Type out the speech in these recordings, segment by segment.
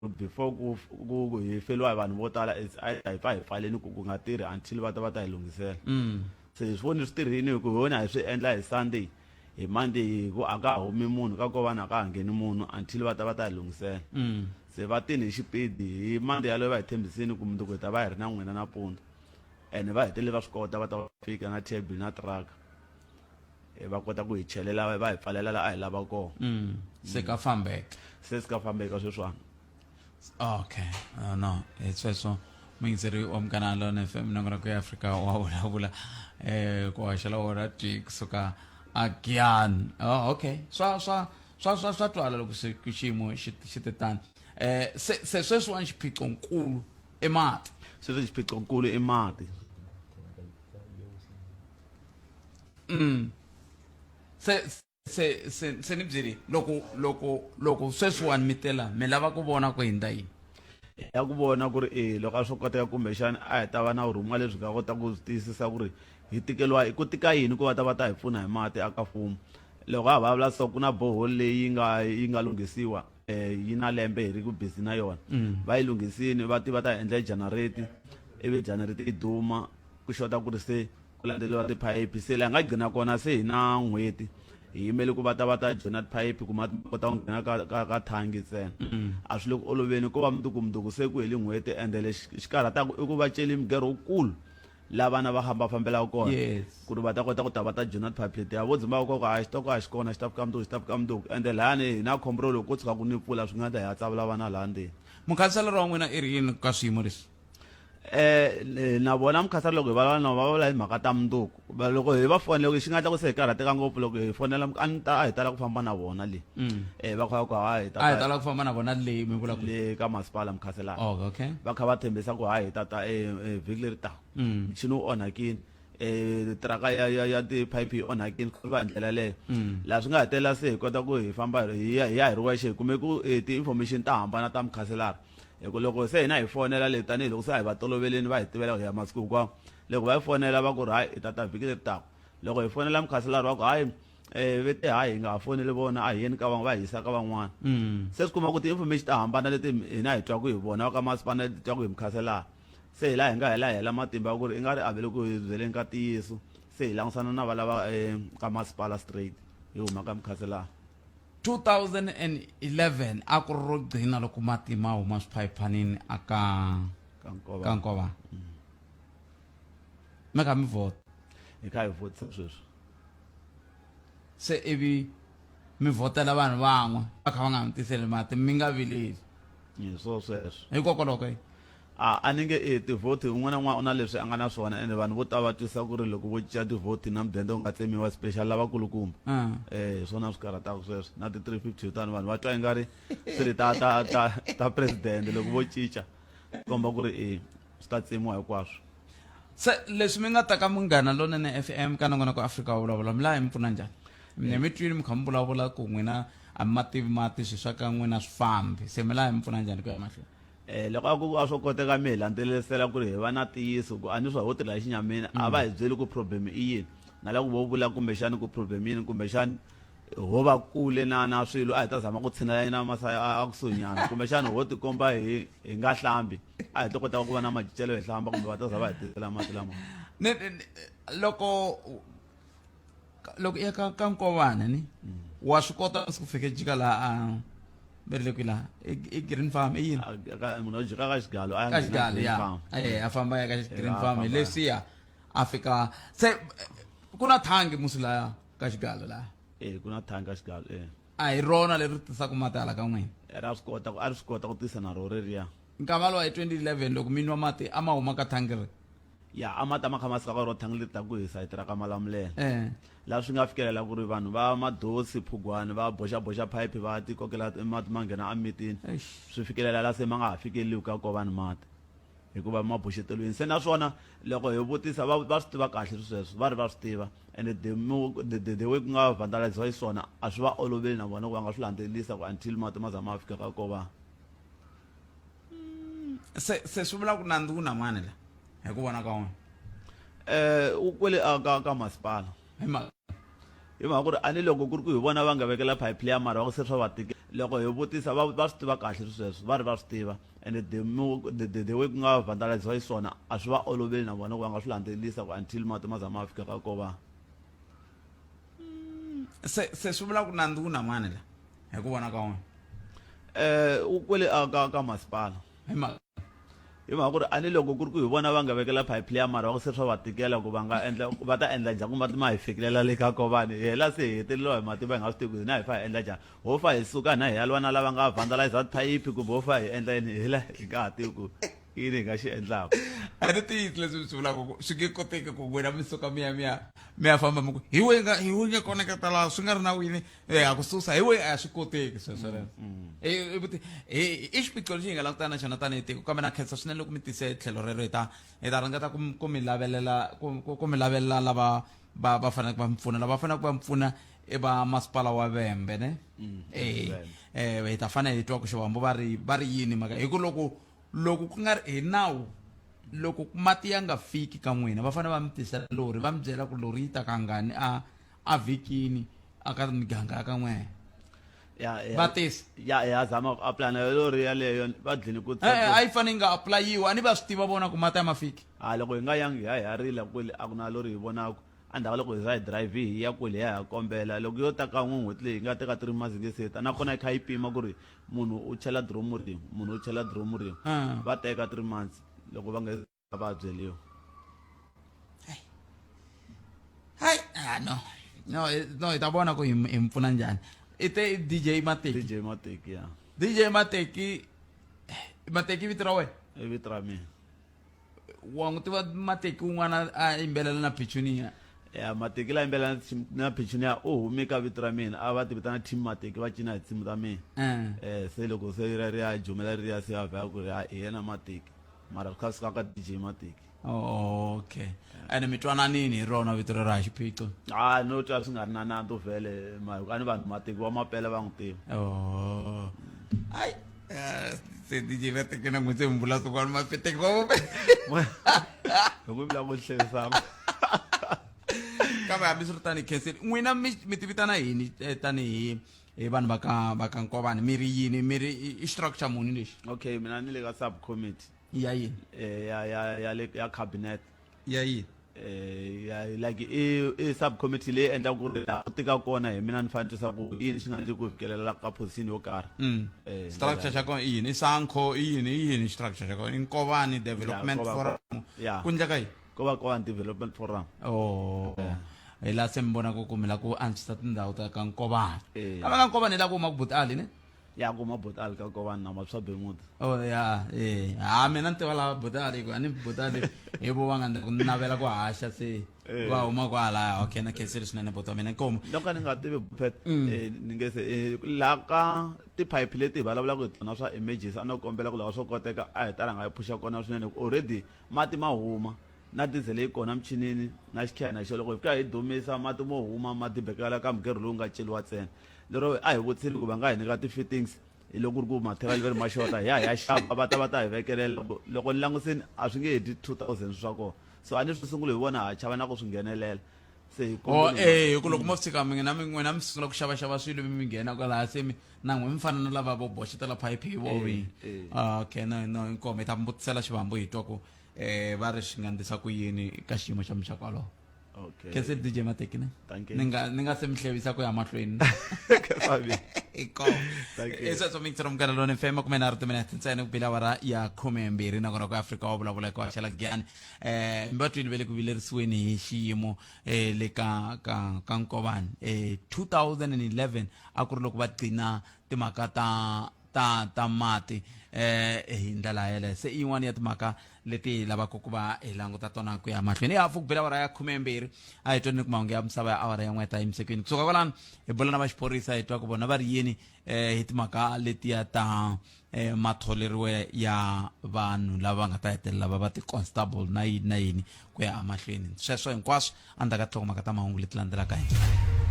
before ku hi feliwa hi vanhu vo tala hi fa hi pfaleni ku nga tirhi until va ta hi lungisela se hi swoni swi tirhini hi ku vona hi swi endla hi Sunday hi Monday ku aka humi munhu ka ko vana ka ngheni munhu until va ta hi lungisela se va tini hi xipidi hi Monday yaleyo va hi tshembisini ku mundzuku hi ta va hi ri na n'wina nampundzu and va hetele va swi kota va ta fika na table na truck va kota ku hi chelela va hi pfalela la a hi lava kona se ka fambeka se ska fambeka sweswana okay no sweswo vayingiseri wa Munghana Lonene FM nongonoko ya Afrika Wa Vulavula ku haxela wona twi kusuka again okay swa twala loko se xiyimo xi tetani se sweswiwani xiphiqo nkulu i mati sweswo xiphiqo nkulu i mati se ni byeli loko sweswiwani mi tela mi lava ku vona ku hinda yini ya ku vona ku ri loko a swi koteka kumbexana a hi ta va na vurhuma lebyi nga kota ku tiyisisa ku ri hi tikeliwa ku tika yini ku va ta hi pfuna hi mati aka mfumo loko a vulavula so ku na bohole leyi yi nga lunghisiwa yi na lembe hi ri ku busy na yona va yi lunghisini va ta hi endla generator ivi generator yi duma ku xota ku ri se ku landzeliwa tiphayiphi se laha nga gcina kona se hi na n'hweti hi yimele ku va ta joina tiphayiphi ku mati kota ku nghena ka thangi ntsena a swi le ku oloveni ko va mundzuku se ku heli n'hweti ende lexi xikarhataku i ku va celi migero wukulu la vana va fambelaka kona ku ri va ta kota ku ta va ta joina tiphayiphi letiya vo dzimbaka koko a xitoko a xi kona xi ta fika mundzuku ende lahani hi na khombo ro loko ko tshuka ku ni mpfula swi nga ta hi ya tsavula vana laha ndzeni mukhanselara wa n'wina i ri yini ka swiyimo leswi na vona mukhanselara loko hi vulavula hi mhaka ta mundzuku loko hi va fonela loko xi nga tla ku se hi karhateka ngopfu loko hi fonela a hi tala ku famba na vona le va kha va ku hi tala ku famba na vona le mi vula le ka masipala mukhanselara okay va kha va tshembisa ku hi ta vhiki leri taka mchini wu onhakini traka ya tiphayiphi yi onhakini va ndlela leyo laha swi nga hetelela se hi kota ku hi famba hi ya hi ri wexe hi kume ku ti-information ta hambana ta mukhanselara hiku loko se hina hi fonela le tanihiloko se a hi va toloveleni va hi tivela hi ya masiku hinkwawo loko va hi fonela va ku ri hayi hi ta vhiki leri taka loko hi fonela mukhanselara va ku hayi vete hayi hi nga ha foneli vona a hi yeni ka van'we va hi yisa ka van'wana se swi kuma ku ti-information ta hambana leti hina hi twaku hi vona va ka masipala leti twaku hi mukhanselara se hi laha hi nga hela matimba ya ku ri i nga ri a vele ku hi byeleni ka ntiyiso se hi langutisana na valava ka masipala straight hi huma ka mukhanselara 2011 a ku ri ro gcina loko mati ma huma swiphayiphanini ka Nkovani mi kha mi vhota hi kha hi vhotisa sweswo se ivi mi vhotela vanhu van'we va kha va nga mi tiseli mati mi nga vileli hi sweswo hikokwalaho ka a ni nge tivhoti un'wana na un'wana u na leswi a nga na swona ende vanhu vo tala va twisa ku ri loko vo cinca tivhoti na mudende u nga tsemiwa special lavakulukumba hi swona swi karhataka sweswo na ti-350 tani vanhu va twa i nga ri swi ri ta presidente loko vo cinca komba ku ri swi ta tsemiwa hinkwaswo se leswi mi nga ta ka Munghana Lonene FM ka nongonoko Afrika Wa Vulavula mi laha hi mi pfuna njhani mi twile mi kha mi vulavula ku n'wina a mi mativi mati swi swa ka n'wina swi fambi se mi laha hi mi pfuna njhani ku ya mahlweni loko a swo koteka mi hi landzelerisela ku ri hi va na ntiyiso ku a ni swi ho tirha hi xinyamini a va hi byeli ku problem i yini na loko vo vula kumbexani ku problem yini kumbexani ho va kule na swilo a hi ta zama ku tshinela na masaya a kusuhinyana kumbexani ho tikomba hi nga hlambi a hi ta kota ku va na macicelo hi hlamba kumbe va ta za va hi tisela mati lama loko ya ka Nkovani ni wa swi kota ku fika jika laha berle kwila i green farm i yini munhu jika ka xigalo a ka xigalo ya a famba ya ka green farm lesiya a fika se ku na thangi musila ka xigalo laha ku na thangi ka xigalo a hi rona leri tisaka mati hala ka n'wina a swi kota ku tisa na ro reriya nkama lowa hi 2011 loko mi nwa mati a ma huma ka thangi ri ya a mati ma kha ma sika ka ro thangi leri ta ku hisa hi tirha ka Malamulele laha swi nga fikelela ku ri vanhu va madosi phugwana va boxa phayiphi va tikokela mati ma nghena emitini swi fikelela laha se ma nga ha fikeleliwi ka Nkovani mati hikuva ma boxeteriwini se naswona loko hi vutisa va swi tiva kahle sweswo va ri va swi tiva and the way ku nga vandaliziwa hi swona a swi va oloveli na vona ku va nga swi landzelelisa ku until mati ma za ma fika ka Nkovani se swi vula ku nandzu ku na mani la hi ku vona ka wena u kwele ka masipala hi mhaka ku ri a ni loko ku ri ku hi vona va nga vekela pipe leya mara va ku se swa va loko hi vutisa va swi tiva kahle sweswo va ri va swi tiva and the way ku nga vandaliziwa hi swona a swi va oloveli na vona ku va nga swi landzelisa ku until mati ma za ma fika ka kova se swi vula ku nandzu ku na mani la hi ku vona ka wena u kwele ka masipala hi mhaka hi mhaka ku ri ani loko ku ri ku hi vona va nga vekela pipe leya mara va ku se swa va tikela ku va ta endla njhani ku mati ma hi fikelela le ka kovani hi hela se hi heteleliwa hi mati va hi nga swi tivi ku hina hi fa hi endla njhani ho fa hi suka na hi ya lwa na lava nga vandaliza phayiphi kumbe ho fa hi endla yini hi hela hi nga ha tivi ku yini hi nga xi endlaka a ri tiyisi leswi swi vulaka ku swi nge koteki ku n'wina mi suka mi ya famba mi ku hi we nge koneketa laha swi nga ri na wini ha ku susa hi we a swi koteki sweswoleswo i xiphiqo lexi hi nga langutana na xona tanihi tiko kambe na khensa swinene loko mi tise tlhelo rero hi ta ringeta ku mi lavelela lava va faneleke va mi pfuna lava faneleke va mi pfuna i va masipala wa Vhembe ne hi ta fanele hi twa ku xivambo va ri yini mhaka hi ku loko ku nga ri hi nawu loko mati ya nga fiki ka n'wina va fanele va mi tisela lori va mi byela ku lori yi ta ka ngani a vhikini aka miganga ya ka n'wina va tisa ya zama ku aplana lori yaleyo va dlini ku a yi fanele yi nga aplayiwa a ni va swi tiva vona ku mati ya ma fiki loko hi nga yangi hi ya hi ya rila kwele a ku na lori hi vonaka endzhaku loko hi za hi drive hi ya kwele hi ya kombela loko yo ta ka n'win'hweti leyi hi nga teka 3 months hi nge seta nakona hi kha yi pima ku ri munhu u chela diromu rin'we munhu u chela diromu rin'we va teka 3 months loko va nge va byeliwa no hi ta vona ku hi mi pfuna njhani i te DJ Mateki ya DJ Mateki vito ra wena i vito ra mina wa n'wi tiva Mateki un'wana a yimbelela na Pichunia ya Mateki la yimbelela na Pichunia u hume ka vito ra mina a va ti vitana team Mateki va cina hi tinsimu ta mina se loko se ri ya jumela ri ya se ya vhela ku ri hi yena Mateki mara kha swi ka DJ Mateki okay ene mi twananini hi rona vito ra xiphiqo no twa swi nga ri na nanto vhele a ni vanhu Mateki va mapela va n'wi tiva ai se DJ Mateki na n'wi se mi vula swin'wana Mateki va loko mi vula ku hlerisama kambe hambi swi ri tani khenseli n'wina mi tivitana yini tanihi vanhu va ka Nkovani mi ri yini mi ri i structure muni lexi okay mina ni le ka sub committee ya yini ya cabinet ya yini like i sub committee leyi endla ku ri ku tika kona hi mina ni fanele ku yini xi nga ndzi ku fikelela ka position yo karhi structure xa kona i yini i sankho i yini structure xa kona i Nkovani development forum ku endleka yini ko va Nkovani development forum hi laha se mi vona ku kumela ku antswisa tindhawu ta ka Nkovani kambe ka Nkovani hi laha ku huma ku butali ne ya kuma botali ka Nkovani na maswa bemuti mina ni tiva lava butali ku ani butali hi vo va nga ku navela ku haxa se va huma kwalaya okay na khenseli swinene bota mina nkomo loko ni nga tivi bupet ni nge se laha ka tiphayiphi leti hi vulavulaka hi tona swa emergency a no kombela ku lava swo koteka a hi tala nga yi phusha kona swinene already mati ma huma na diesel yi kona michinini na xikhena xo loko hi fika hi dumisa mati mo huma mati bekela ka mugero lowu nga celiwa ntsena lero a hi vutisile ku va nga hi nyika ti-fittings hi loko ku ri ku material veri ma xota hi ya xava va ta hi vekelela loko ni langusini a swi nge heti 2000 swa kona so a ni swi sungula hi vona ha chava na ku swi nghenelela se hi ku loko mo fika n'wina mi sungula ku xavaxava swilo mi nghena kwalaha se na n'we mi fana na lava vo boxetela phayiphi hi vovi okay no inkomo hi ta mbutisela xivambo hi twa ku va ri swi nga ndlisa ku yini ka xiyimo xa muxaka walowo khense DJ Mateki ne ni nga se mi hlevisa ku ya mahlweni sweswo mi tsira mukana lone fema kume na rituminete ntsena ku bila wara ya 12 nakona ku Afrika Wa Vulavula ku haxela gyani mi va twile vele ku vilerisiweni hi xiyimo le ka Nkovani 2011 a ku ri loko va qina timhaka ta mati hi ndlela yeleyo se i yin'wana ya timhaka leti hi lavaka ku va hi languta tona ku ya mahlweni hi hafu ku bela awara ya 12 a hi twani ku mahungu ya misava ya awara ya n'we ta yimisekweni kusuka kwalano hi bula na va xiphorisa hi twa ku vona va ri yini hi timhaka letiya ta matholeriwe ya vanhu lava nga ta hetelela va ti-constable na yini ku ya mahlweni sweswo hinkwaswo a ndzhaku ka tinhlokomhaka ta mahungu leti landzelaka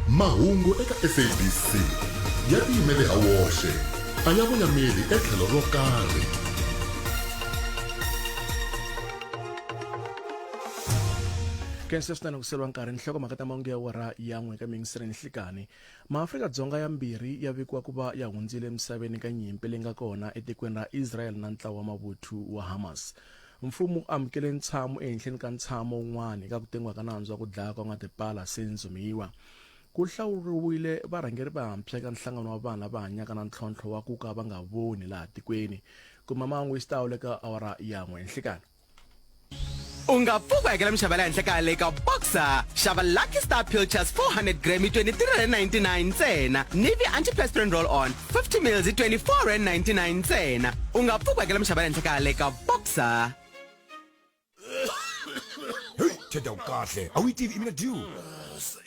mahungu eka SABC ya tiyimele ha woxe a ya voyameli etlhelo ro karhi Kensesitana kuselwa nkarhi nhloko makata maungu ya wara yan'we ka mingisireni nhlikani maAfrika-Dzonga yambirhi ya vikiwa ku va ya hundzile emisaveni ka nyimpi leyi nga kona etikweni ra Israel na ntlawa wa mavuthu wa Hamas. Mfumo amukele ntshamo ehenhleni ka ntshamo wun'wana eka ku tengiwa ka nandzu wa ku dlaya ka n'watipala se nzumiwa. Ku hlawuriwile varhangeri vantshwa eka nhlangano wa vanhu lava hanyaka na ntlhontlho wa ku ka va nga voni laha tikweni. Kuma mangu yi stawule ka awara yan'we nhlikani. Ungapfuka eka mixava le henhla ka le ka Boxer xava Lucky Star Pilchers 400 gram hi 23.99 ntsena Nivea antiperspirant roll on 50 ml hi 24.99 ntsena ungapfuka eka mixava le henhla ka le ka Boxer. Hey, cheta ukahle. Awitivi imina due.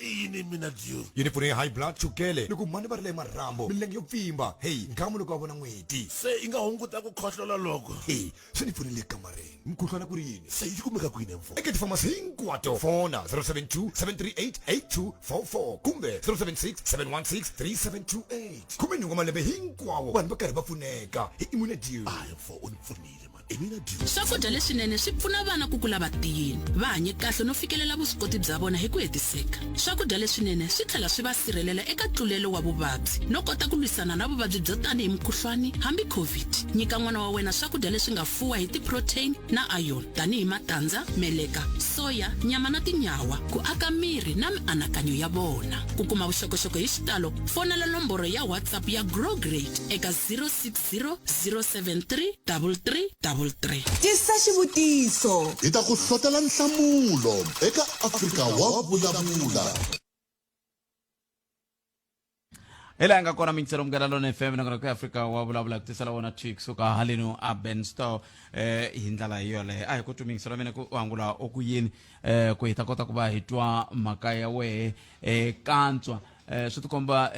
Ini mina due. Yini pfune high blood chukele. Loko mani va ri le marhambo, milenge yo pfimba. Hey, nkamu loko a vona n'weti. Se inga hunguta ku khohlola loko. Hey, swi ni pfunile kamareni. Mkhuhlwana ku ri yini? Se yi kumeka kwini mfo? Eka tifamasi hinkwato. Fona 072-738-8244 kumbe 076-716-3728. Kumbe nyungu malembe hinkwawo vanhu va karhi va pfuneka hi imina due. Ayi mfo unipfunile man. Imina due. Swakudya leswinene swi pfuna vana ku kula va tiyini va hanye kahle no fikelela vuswikoti bya vona hi ku hetiseka. Swakudya leswinene swi tlhela swi va sirhelela eka tlulelo wa vuvabyi no kota ku lwisana na vuvabyi byo tanihi mukhuhlwani hambi covid. Nyika n'wana wa wena swakudya leswi nga fuwa hi ti-protein na iron tanihi matandza, meleka, soya, nyama na tinyawa ku aka miri na mianakanyo ya vona. Ku kuma vuxokoxoko hi xitalo fonela nomboro ya WhatsApp ya Grow Great eka 060 073 3333. Tisa xivutiso. Hi ta ku hlotela nhlamulo eka Afrika Wa Vulavula. Ela nga kona mintsero mgana lona FM na ku Afrika Wa Vulavula kutisela wona tweak suka halino a Ben Store hi ndlela yole a hi ku tumingisela mina ku angula okuyini ku hita kota ku va hitwa mhaka ya wehe kantswa swi tikomba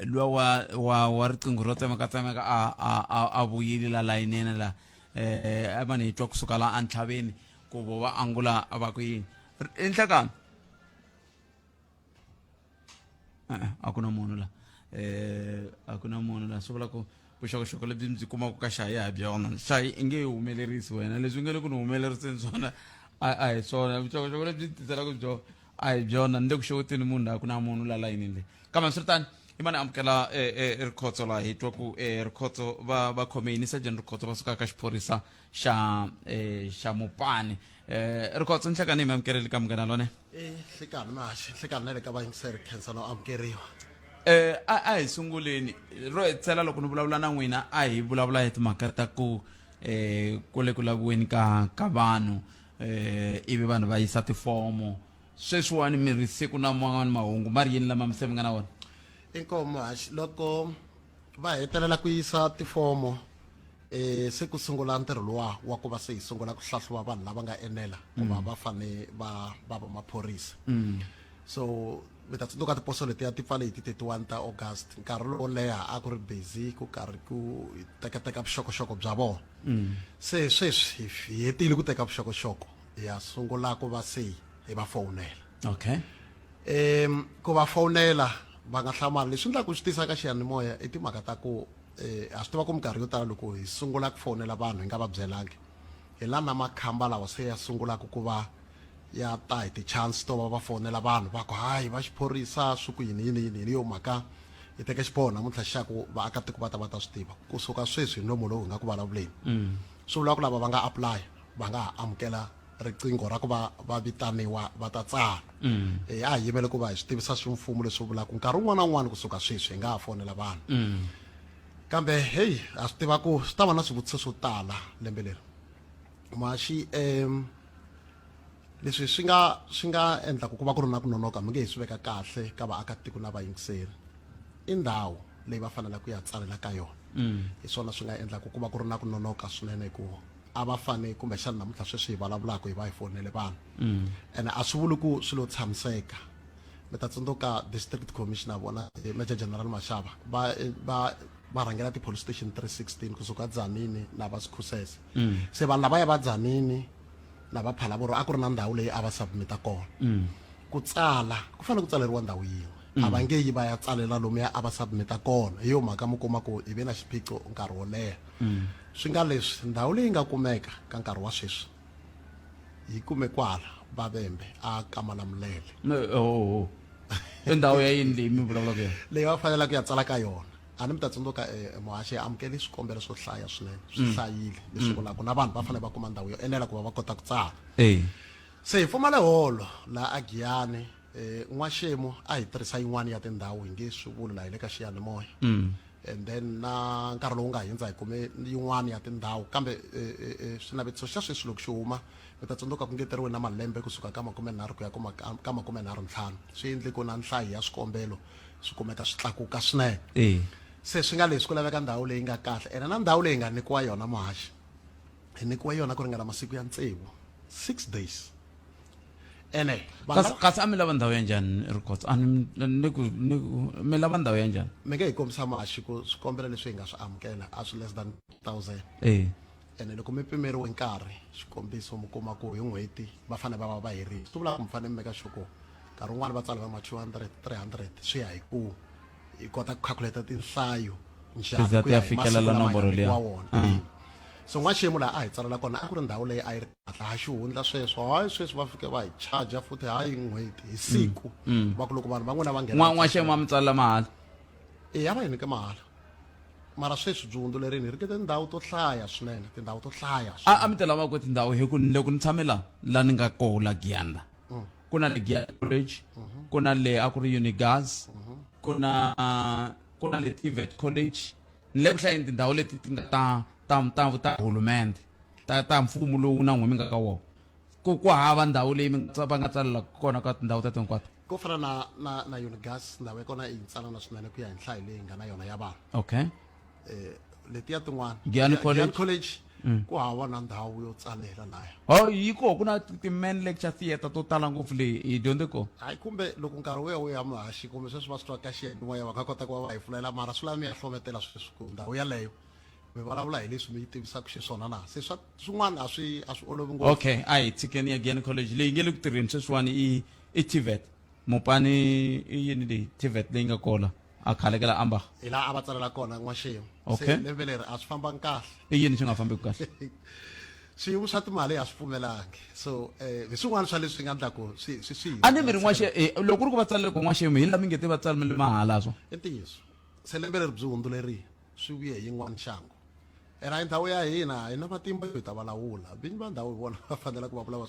luwa wa riqingho ro tsemakatsemeka a vuyile la layinene la a va ni twa kusuka la antlhaveni ku vo va angula va ku yini enhlakani a ku na munhu la a ku na munhu la swi vula ku vuxokoxoko lebyi byi kumaka ka xayi ha byona xayi i nge humelerisi wena leswi nge le ku ni humeleriseni swona a hi swona vuxokoxoko lebyi tiselaka byo a hi byona ni le ku xeweteni munhu a ku na munhu la layinini leyi kambe swiritani i mani amukela Rikhotso la hi twa ku Rikhotso va khomeni Sergeant Rikhotso va suka ka xiphorisa xa Mopani Rikhotso nhlekani mi amukeleli ka munghana lone hlikani maxi hlikani na le ka vayingiseri khensa no amukeriwa a hi sunguleni ro hetela loko ni vulavula na n'wina a hi vulavula hi timhaka ta ku le ku laviweni ka vanhu ivi vanhu va yisa tifomo sweswiwani mi ri siku na man'wani mahungu ma ri yini lama mi nga na wona inkomo maxi loko va hetelela ku yisa tifomo se ku sungula ntirho luwa wa ku va se hi sungula ku hlahluva vanhu lava nga enela ku va va fane va maphorisa so mi ta tsundzuka tiposo letiya ti pfale hi ti 31 ta August nkarhi lowo leha a ku ri busy ku karhi ku tekateka vuxokoxoko bya vona se sweswi hi hetile ku teka vuxokoxoko ya sungula ku va se hi va fonela okay ku va fonela va nga hlamali leswi endlaku swi tisa ka xiyanimoya i timhaka ta ku a swi tiva ku minkarhi yo tala loko hi sungula ku fonela vanhu hi nga va byelangi hi lana makhamba lawa se ya sungulaka ku va ya ta hi ti-chance to va va fonela vanhu va ku hayi va xiphorisa swi ku yini yo mhaka hi teke xiboho namuntlha xaku vaakatiko va ta swi tiva kusuka sweswi hi nomo lowu hi nga ku vulavuleni swi vula ku lava va nga apply va nga ha amukela riqingho ra ku va vitaniwa va ta tsala a hi yimele ku va hi swi tivisa swimfumo leswi vulaka nkarhi wun'wana na wun'wana kusuka sweswi hi nga ha fonela vanhu kambe heyi a swi tiva ku swi ta va na swivutiso swo tala lembe leri maxi leswi swi nga endla ku va ku ri na ku nonoka mi nge hi swi veka kahle ka vaakatiko na vayingiseri i ndhawu leyi va fanele ku ya tsalela ka yona hi swona swi nga endla ku va ku ri na ku nonoka swinene ku a va fane kumbexana namuntlha sweswi hi vulavulaka hi va hi fonele vanhu ene a swi vuli ku swi lo tshamiseka mi ta tsundzuka district commissioner vona Major General Mashava va rhangela ti-police station 316 kusuka Dzanini na va Sikhusese se vanhu lava ya va Dzanini na va Phalaboro a ku ri na ndhawu leyi a va submita kona ku tsala ku fanele ku tsaleriwa ndhawu yin'we a va nge yi va ya tsalela lomuya a va submita kona hi yo mhaka mi kuma ku hi ve na xiphiqo nkarhi wo leha swi nga leswi ndhawu leyi nga kumeka ka nkarhi wa sweswi hi kume kwala Vavembe a Kamalamlele ndhawu ya yini leyi mi vulavula ku yona leyi va faneleke ku ya tsala ka yona a ni mi ta tsundzuka muhaxi amukeli swikombelo swo hlaya swinene swi hlayile leswi vulaka na vanhu va fanele va kuma ndhawu yo enela ku va va kota ku tsala se hi pfumale holo laha a Giyani n'waxemu a hi tirhisa yin'wana ya tindhawu hi nge swi vuli laha hi le ka xiyanimoya and then na nkarhi lowu nga hundza hi kume yin'wana ya tindhawu kambe swinavetiso xa sweswi loko xi huma mi ta tsundzuka ku ngeteriwe na malembe kusuka ka 30 ku ya ka 35 swi endle ku na nhlayo ya swikombelo swi kumeka swi tlakuka swinene se swi nga leswi ku laveka ndhawu leyi nga kahle ene na ndhawu leyi nga nyikiwa yona muhaxi hi nyikiwa yona ku ringana masiku ya tsevu 6 days ene kasi a mi lava ndhawu ya njhani Rikhotso mi lava ndhawu ya njhani mi nge hi kombisa muhaxi ku swikombelo leswi hi nga swi amukela a swi less than 1000 ene loko mi pimeriwe nkarhi xikombiso mi kuma ku hi n'hweti va fanele va va va herile swi vula ku mi fanele mi meka sure ku nkarhi wun'wani va tsala va ma 200 300 swi ya hi ku hi kota ku calculate tinhlayo njhani ku ya fikelela nomboro liya so n'waxemu laha a hi tsalela kona a ku ri ndhawu leyi a yi ri kahle ha xihundla sweswo hayi sweswi va fike va hi charger futhi hayi n'hweti hi siku va ku loko vanhu van'wina va nghena n'waxemu a mi tsalela mahala a va hi nyike mahala mara sweswi byi hundulerini hi ri ke tindhawu to hlaya swinene tindhawu to hlaya a mi ti lava ku tindhawu hi ku loko ni tshame la ni nga koho la Giyani ku na le Giyani college ku na le a ku ri Unigas ku na le TVET college ni le ku hlayeni tindhawu leti ti nga ta hulumende ta mfumo lowu na n'we mi nga ka wona ku hava ndhawu leyi va nga tsalela kona ka tindhawu ta tinkwato ko fana na Unigas ndhawu ya kona yi tsalana swinene ku ya hi nhlayo leyi nga na yona ya vanhu okay letiya tin'wana Giyani college ku hava na ndhawu yo tsalela laya yi koho ku na ti-main lecture theatre to tala ngopfu leyi hi dyondze koho hayi kumbe loko nkarhi wu ya muhaxi kumbe sweswi va swi twa ka xiyanimoya va nga kota ku va va hi pfulela mara swi lava mi ya hlometela sweswi ku ndhawu yaleyo mi vulavula hi leswi mi yi tivisaka xiswona na se swin'wana a swi olovi ngopfu okay a hi tshikeni ya Giyani college leyi nge le ku tirheni sweswiwani i TVET mopani i yini leyi TVET leyi nga kona a khalekela amba hi laha a va tsalela kona n'waxemu okay se lembe leri a swi fambangi kahle i yini swi nga fambeki kahle swiyimo swa timali a swi pfumelangi so hi swin'wana swa leswi nga endlaku swi a ni mi ri loko ku ri ku va tsalele ku n'waxemu hi la mi nge te va tsalemele mahala swo i ntiyiso se lembe leri byi hundulerini swi vuye hi yin'wana nxangu ena ndhawu ya hina hi na matimba yo hi ta vulavula vinyi va ndhawu hi vona va fanele ku va vulavula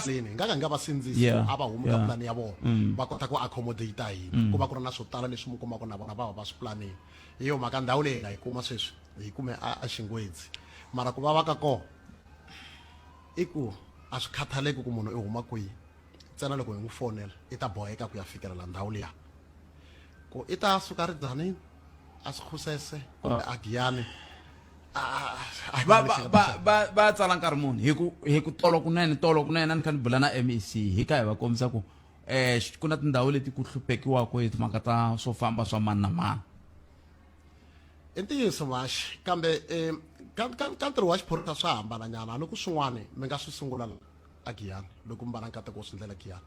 swini hi nga va sindzisi a va humi ka pulani ya vona va kota ku accommodate hina ku va ku ri na swo tala leswi mi kumaka na vona va va swi planini hi yo mhaka ndhawu leyi hi nga yi kuma sweswi hi kume a xingwedzi mara ku va va ka kona i ku a swi khathaleki ku munhu i huma kwihi ntsena loko hi n'wi fonela i ta boheka ku ya fikelela ndhawu liya ku i ta suka ridzanini a Sikhusese kumbe a Giyani va tsala nkarhi muni hi ku tolo kunene a ni kha ni bula na MEC hi ka hi va kombisa ku ku na tindhawu leti ku hluphekiwaka hi timhaka ta swo famba swa mani na mani i ntiyiso maxi kambe ka ntirho wa xiphorisa swa hambananyana loko swin'wana mi nga swi sungula a Giyani loko mi va na nkateko wo swi endlela Giyani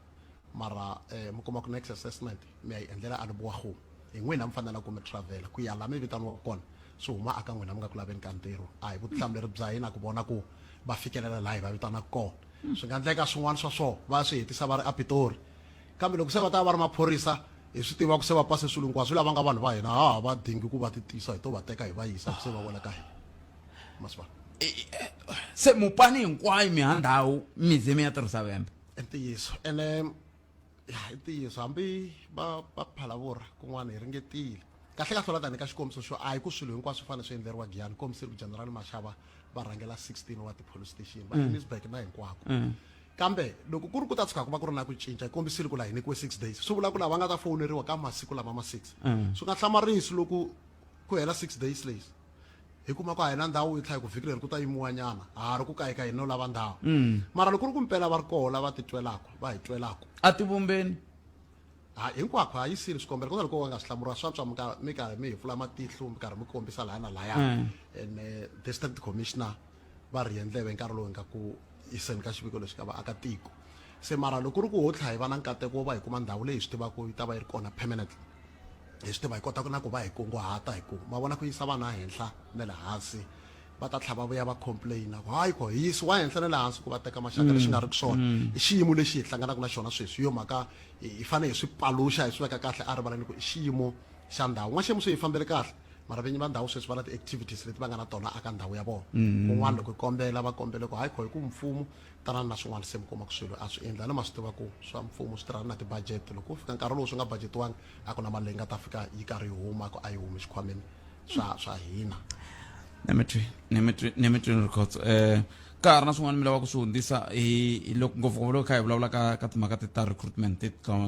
mara mi kuma ku next assessment mi ya yi endlela a Libuwakgomo hi n'wina mi fanela ku mi travela ku ya laha mi vitaniwaka kona swi huma aka n'wina mi nga ku laveni ka ntirho a hi vutihlamuleri bya hina ku vona ku va fikelela laha hi va vitanaka kona swi nga endleka swin'wana swa swona va swi hetisa va ri a Pitori kambe loko se va ta va ri maphorisa hi swi tiva ku se va pase swilo hinkwaswo lava nga vanhu va hina va dingi ku va ti tisa hi to va teka hi va yisa se va vona ka hina masivana se mopani hinkwayo mi ha ndhawu mi ze mi ya tirhisa vembe i ntiyiso ene i ntiyiso hambi va phalavura kun'wana hi ringetile kahle ka hlola tani ka xikombiso xo a hi ku swilo hinkwaswo swi fanele swi endleriwa Giyani komiseri ku general Mashava va rhangela 16 wa ti-police station va Johannesburg na hinkwako kambe loko ku ri ku ta tshuka ku va ku ri na ku cinca hi kombisile ku laha hi nyikiwe 6 days swi vula ku lava nga ta fowuneriwa ka masiku lama ma 6 swi nga hlamarisi loko ku hela 6 days leyi hi kuma ku a hi na ndhawu yi tlhela ku vhiki leri ku ta yimiwa nyana ha ri ku ka hina no lava ndhawu mara loko ku ri ku mpela va ri koho lava ti twelaka va hi twelaka a tivumbeni hinkwako a yisile swikombelo ku na loko va nga swi hlamuriwa swantswa mi karhi mi hi pfula matihlo mi karhi mi kombisa laya na laya and district commissioner va ri endleve nkarhi lowu hi nga ku yiseni ka xiviko lexi ka vaakatiko se mara loko ku ri ku ho tlha hi va na nkateko wo va hi kuma ndhawu leyi hi swi tivaka yi ta va yi ri kona permanent hi swi tiva hi kota na ku va hi kunguhata hi ku ma vona ku yisa vana henhla na le hansi va ta tlhava vuya va complaina ku hayi ko yisiwa henhla na le hansi ku va teka maxaka leswi nga ri ku swona i xiyimo lexi hi hlanganaka na xona sweswi yo mhaka hi fanele hi swi paluxa hi swi veka kahle a rivaleni ku i xiyimo xa ndhawu n'waxiyimo swi hi fambele kahle mara vinyi va ndhawu sweswi va na ti-activities leti va nga na tona aka ndhawu ya vona kun'wana loko hi kombela va kombele ku hayi ko hi ku mfumo tanani na swin'wana se mi kuma ku swilo a swi endla na ma swi tiva ku swa mfumo swi tirhana na ti-budget loko ku fika nkarhi lowu swi nga budgetiwangi a ku na mali leyi nga ta fika yi karhi yi huma ku a yi humi xikhwameni swa hina nemetwi Rikhotso ka ha ri na swin'wana mi lava ku swi hundzisa hi loko ngopfungopfu loko kha hi vulavula ka timhaka ta recruitment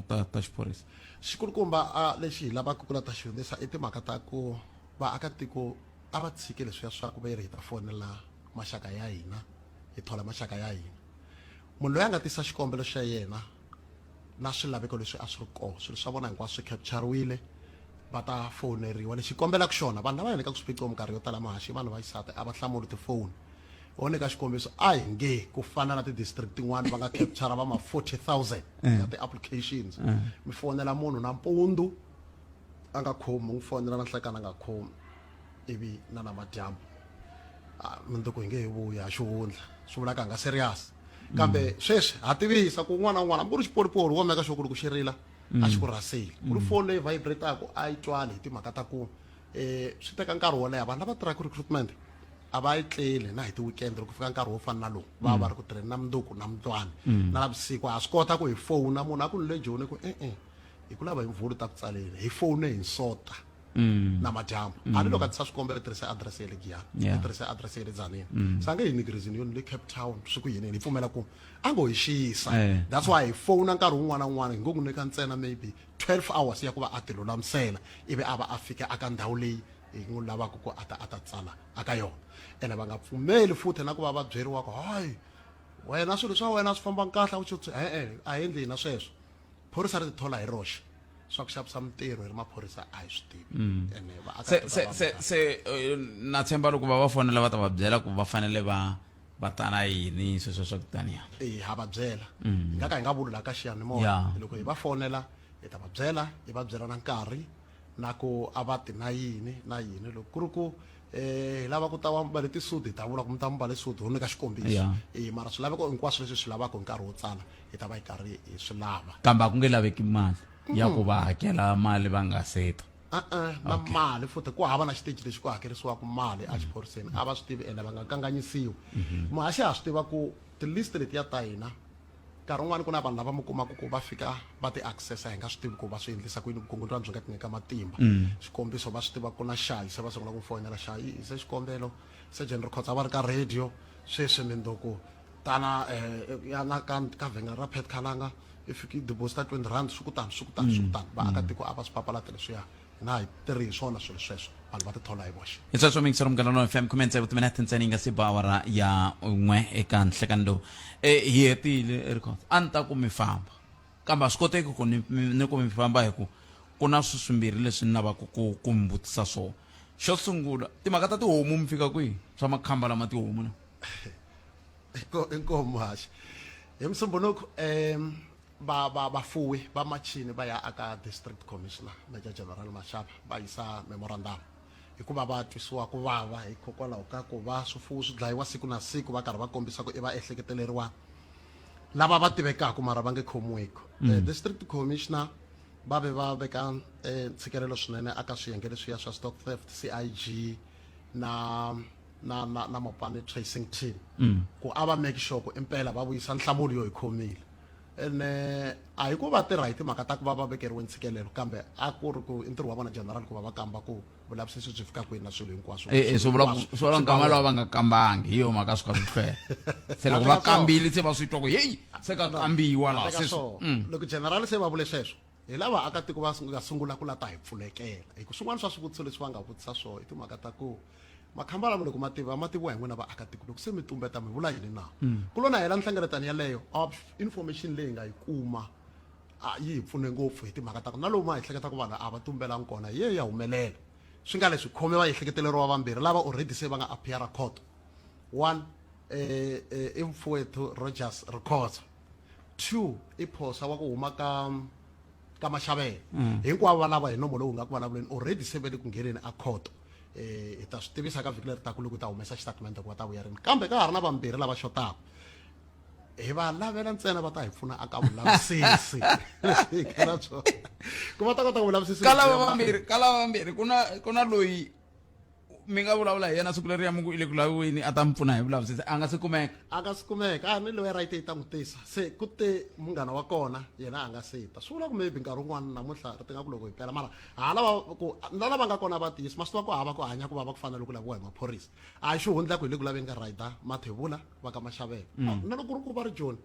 ta xiphorisa xikulukumba lexi hi lavaka ku la ta xi hundzisa i timhaka ta ku vaakatiko a va tshiki leswiya swa ku va yi ri hi ta fonela maxaka ya hina hi thola maxaka ya hina munhu loyi a nga tisa xikombelo xa yena na swilaveko leswi a swi ri koho swilo swa vona hinkwaswo swi capture-riwile va ta foneriwa lexi kombelaka xona vanhu lava hi nyikaka swiphiqo minkarhi yo tala mahaxi vanhu va xisati a va hlamuli tifoni ho nyika xikombiso a hi nge ku fana na ti-district tin'wana va nga capture va ma 40,000 ya ti-applications mi fonela munhu nampundzu a nga khomi n'wi fonela na nhlekani a nga khomi ivi na namadyambu mundzuku hi nge hi vuya hi xihundla swi vulaka hi nga serious kambe sweswi ha tivisa ku un'wana na un'wana hambi ku ri xipolipoli wo meka sure ku ri ku xi rila a xi ku raseli ku ri foni leyi vibrataka a yi twali hi timhaka ta ku swi teka nkarhi wo leha vanhu lava tirhaka recruitment a va yi tleli na hi ti-weekend loko fika nkarhi wo fana na lowu va va ri ku tirheni na mundzuku na mundlwana na navusiku ha swi kota ku hi fowuna munhu a ku ni le joni ku hi ku lava hi mvulu ta ku tsaleni hi fowune hi nsota na madyambu ani loko a tisa swikombelo tirhisa adrese ya le giyani tirhisa adrese ya le dzaneni sa nge hi nyiki reason yoni le Cape Town swi ku yinini hi pfumela ku a ngo hi xiyisa that's why hi fowuna nkarhi wun'wana na wun'wana hi ngo ku nyika ntsena maybe 12 hours ya ku va a ti lulamisela ivi a va a fika aka ndhawu leyi hi n'wi lavaka ku a ta tsala aka yona ene va nga pfumeli futhi na ku va va byeriwa ku hayi wena swilo swa wena swi famba kahle a wu a hi endli hina sweswo phorisa ri ti thola hi roxe swa ku xavisa mintirho hi ri maphorisa a hi swi tivi ene se na tshemba loko va va fonela va ta va byela ku va fanele va ta na yini sweswo swa kutaniya ha va byela hi nga ka hi nga vuli laha ka xiyanimoya loko hi va fonela hi ta va byela hi va byela na nkarhi na ku a va ti na yini loko ku ri ku hi lava ku ta va mbale tisudi hi ta vula ku mi ta mbale sudi ho nyika xikombiso mara swilaveko hinkwaswo leswi swi lavaka hi nkarhi wo tsala hi ta va hi karhi hi swi lava kambe a ku nge laveki mali ya ku va hakela mali va nga seta na mali futhi ku hava na xiteji lexi ku hakerisiwaka mali a xiphoriseni a va swi tivi ene va nga kanganyisiwi muhaxi ha swi tiva ku tilist letiya ta hina nkarhi wun'wani ku na vanhu lava mi kumaka ku va fika va ti accessa hi nga swi tivi ku va swi endlisa ku yini vukungundzwana byi nga ti nyika matimba xikombiso va swi tiva ku na xayi se va sungula ku fonela xayi se xikombelo se Rikhotso a va ri ka radio sweswi mindzuku tana ka vhengele ra pet khalanga i fiki deposit 20 rand swi kutani vaakatiko a va swi papalata leswiya na hi tirhi hi swona swilo sweswo vanhu va ti thola hi voxe hi sweswo mingisero mgalano FM kumenza vutomi na tintsani nga si bawara ya n'we eka nhlekani lowu hi hetile Rikhotso a ni ta ku mi famba kambe a swi koteki ku ni ku mi famba hi ku na swimbirhi leswi ni lavaka ku mi vutisa swona xo sungula timhaka ta tihomu mi fika kwihi swa makhamba lama tihomu na inkomo haxi hi musumbunuku vafuwi va machini va ya aka district commissioner Major General Mashaba va yisa memorandum hikuva va twisiwa ku vava hikokwalaho ka ku va swifuwo swi dlayiwa siku na siku va karhi va kombisa ku i va ehleketeleriwa lava va tivekaka mara va nge khomiweki district commissioner va ve va veka ntshikelelo swinene aka swiyenge leswiya swa stock theft CIG na mopani tracing team ku a va make sure ku impela va vuyisa nhlamulo yo hi khomile ene a hi ku va tirha hi timhaka ta ku va va vekeriwe ntshikelelo kambe a ku ri ku i ntirho wa vona general ku va va kamba ku vulavisisi byi fika kwini na swilo hinkwaswo swi vula nkama lava va nga kambangi hi yo mhaka swi karhi swi hlwela se loko va kambile se va swi twa ku heyi se ka kambiwa laha loko general se va vule sweswo hi lava akatiko va nga sungula ku lata hi pfulekela hi ku swin'wana swa swivutiso leswi va nga vutisa swona i timhaka ta ku makhamba lama loko ma tiviwa hi n'wina vaakatiko loko se mi tumbeta mi vula yini na ku lo na hela nhlengeletano yaleyo information leyi nga yi kuma yi hi pfune ngopfu hi timhaka ta ku na lowu ma hi hleketa ku vanhu a va tumbelangi kona hi ye ya humelela swi nga leswi khome va hi hleketeleriwa vambirhi lava already se va nga appeara court one i mfowethu Rogers Rikhotso 2 i phosa wa ku huma ka Maxavela hinkwavo va lava hi nomo lowu nga ku vulavuleni already se ve le ku ngheneni a court hi ta swi tivisa ka vhiki leri taka loko ta humesa xitatimende ku va ta vuya rini kambe ka ha ri na vambirhi lava xotaka hi va lavela ntsena va ta hi pfuna aka vulavisisi leswi hi nga na swona ku va ta kota vulavisisi ka lava vambirhi ku na loyi mi nga vulavula hi yena siku leriya mi ku ile ku laviweni a ta mi pfuna hi vulavisisi a nga se kumeka a ni loyi right yi ta n'wi tisa se ku te munghana wa kona yena a nga se ta swi vula ku maybe nkarhi wun'wana namuntlha ri tinga ku loko hi pela mara na lava nga kona va tiyisi ma swi tiva ku hava ku hanya ku va va ku fanele ku laviwa hi maphorisa a hi xi hundla ku hi le ku laveni ka rida mathebula va ka maxavelo na loko ri ku va ri joni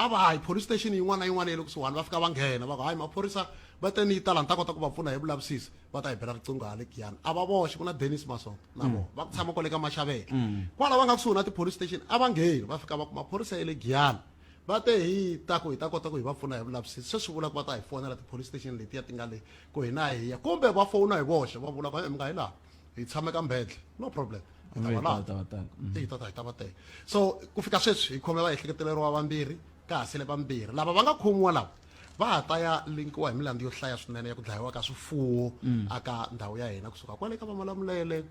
a va hayi police station yin'wana na yin'wana ya le kusuhani va fika va nghena va ku hayi maphorisa va te ni yi tala ni ta kota ku va pfuna hi vulavisisi va ta hi bela riqingho hale kiyani a va voxe ku na Dennis Masonto na vona va ku tshama kwale ka maxavelo kwala va nga kusuhi na ti-police station a va ngheni va fika va ku maphorisa ya le giyani va te hi ta kota ku hi va pfuna hi vulavisisi se swi vula ku va ta hi fonela ti-police station letiya ti nga le ku hina hi ya kumbe va fona hi voxe va vula ku mi nga hi laha hi tshame ka mbedle no problem hi ta va tele so ku fika sweswi hi khome va ehleketeleriwa vambirhi ka hasele vambirhi lava va nga khomiwa lava va ha ta ya linkiwa hi milandzu yo hlaya swinene ya ku dlayiwa ka swifuwo aka ndhawu ya hina kusuka kwale ka Vamalamulele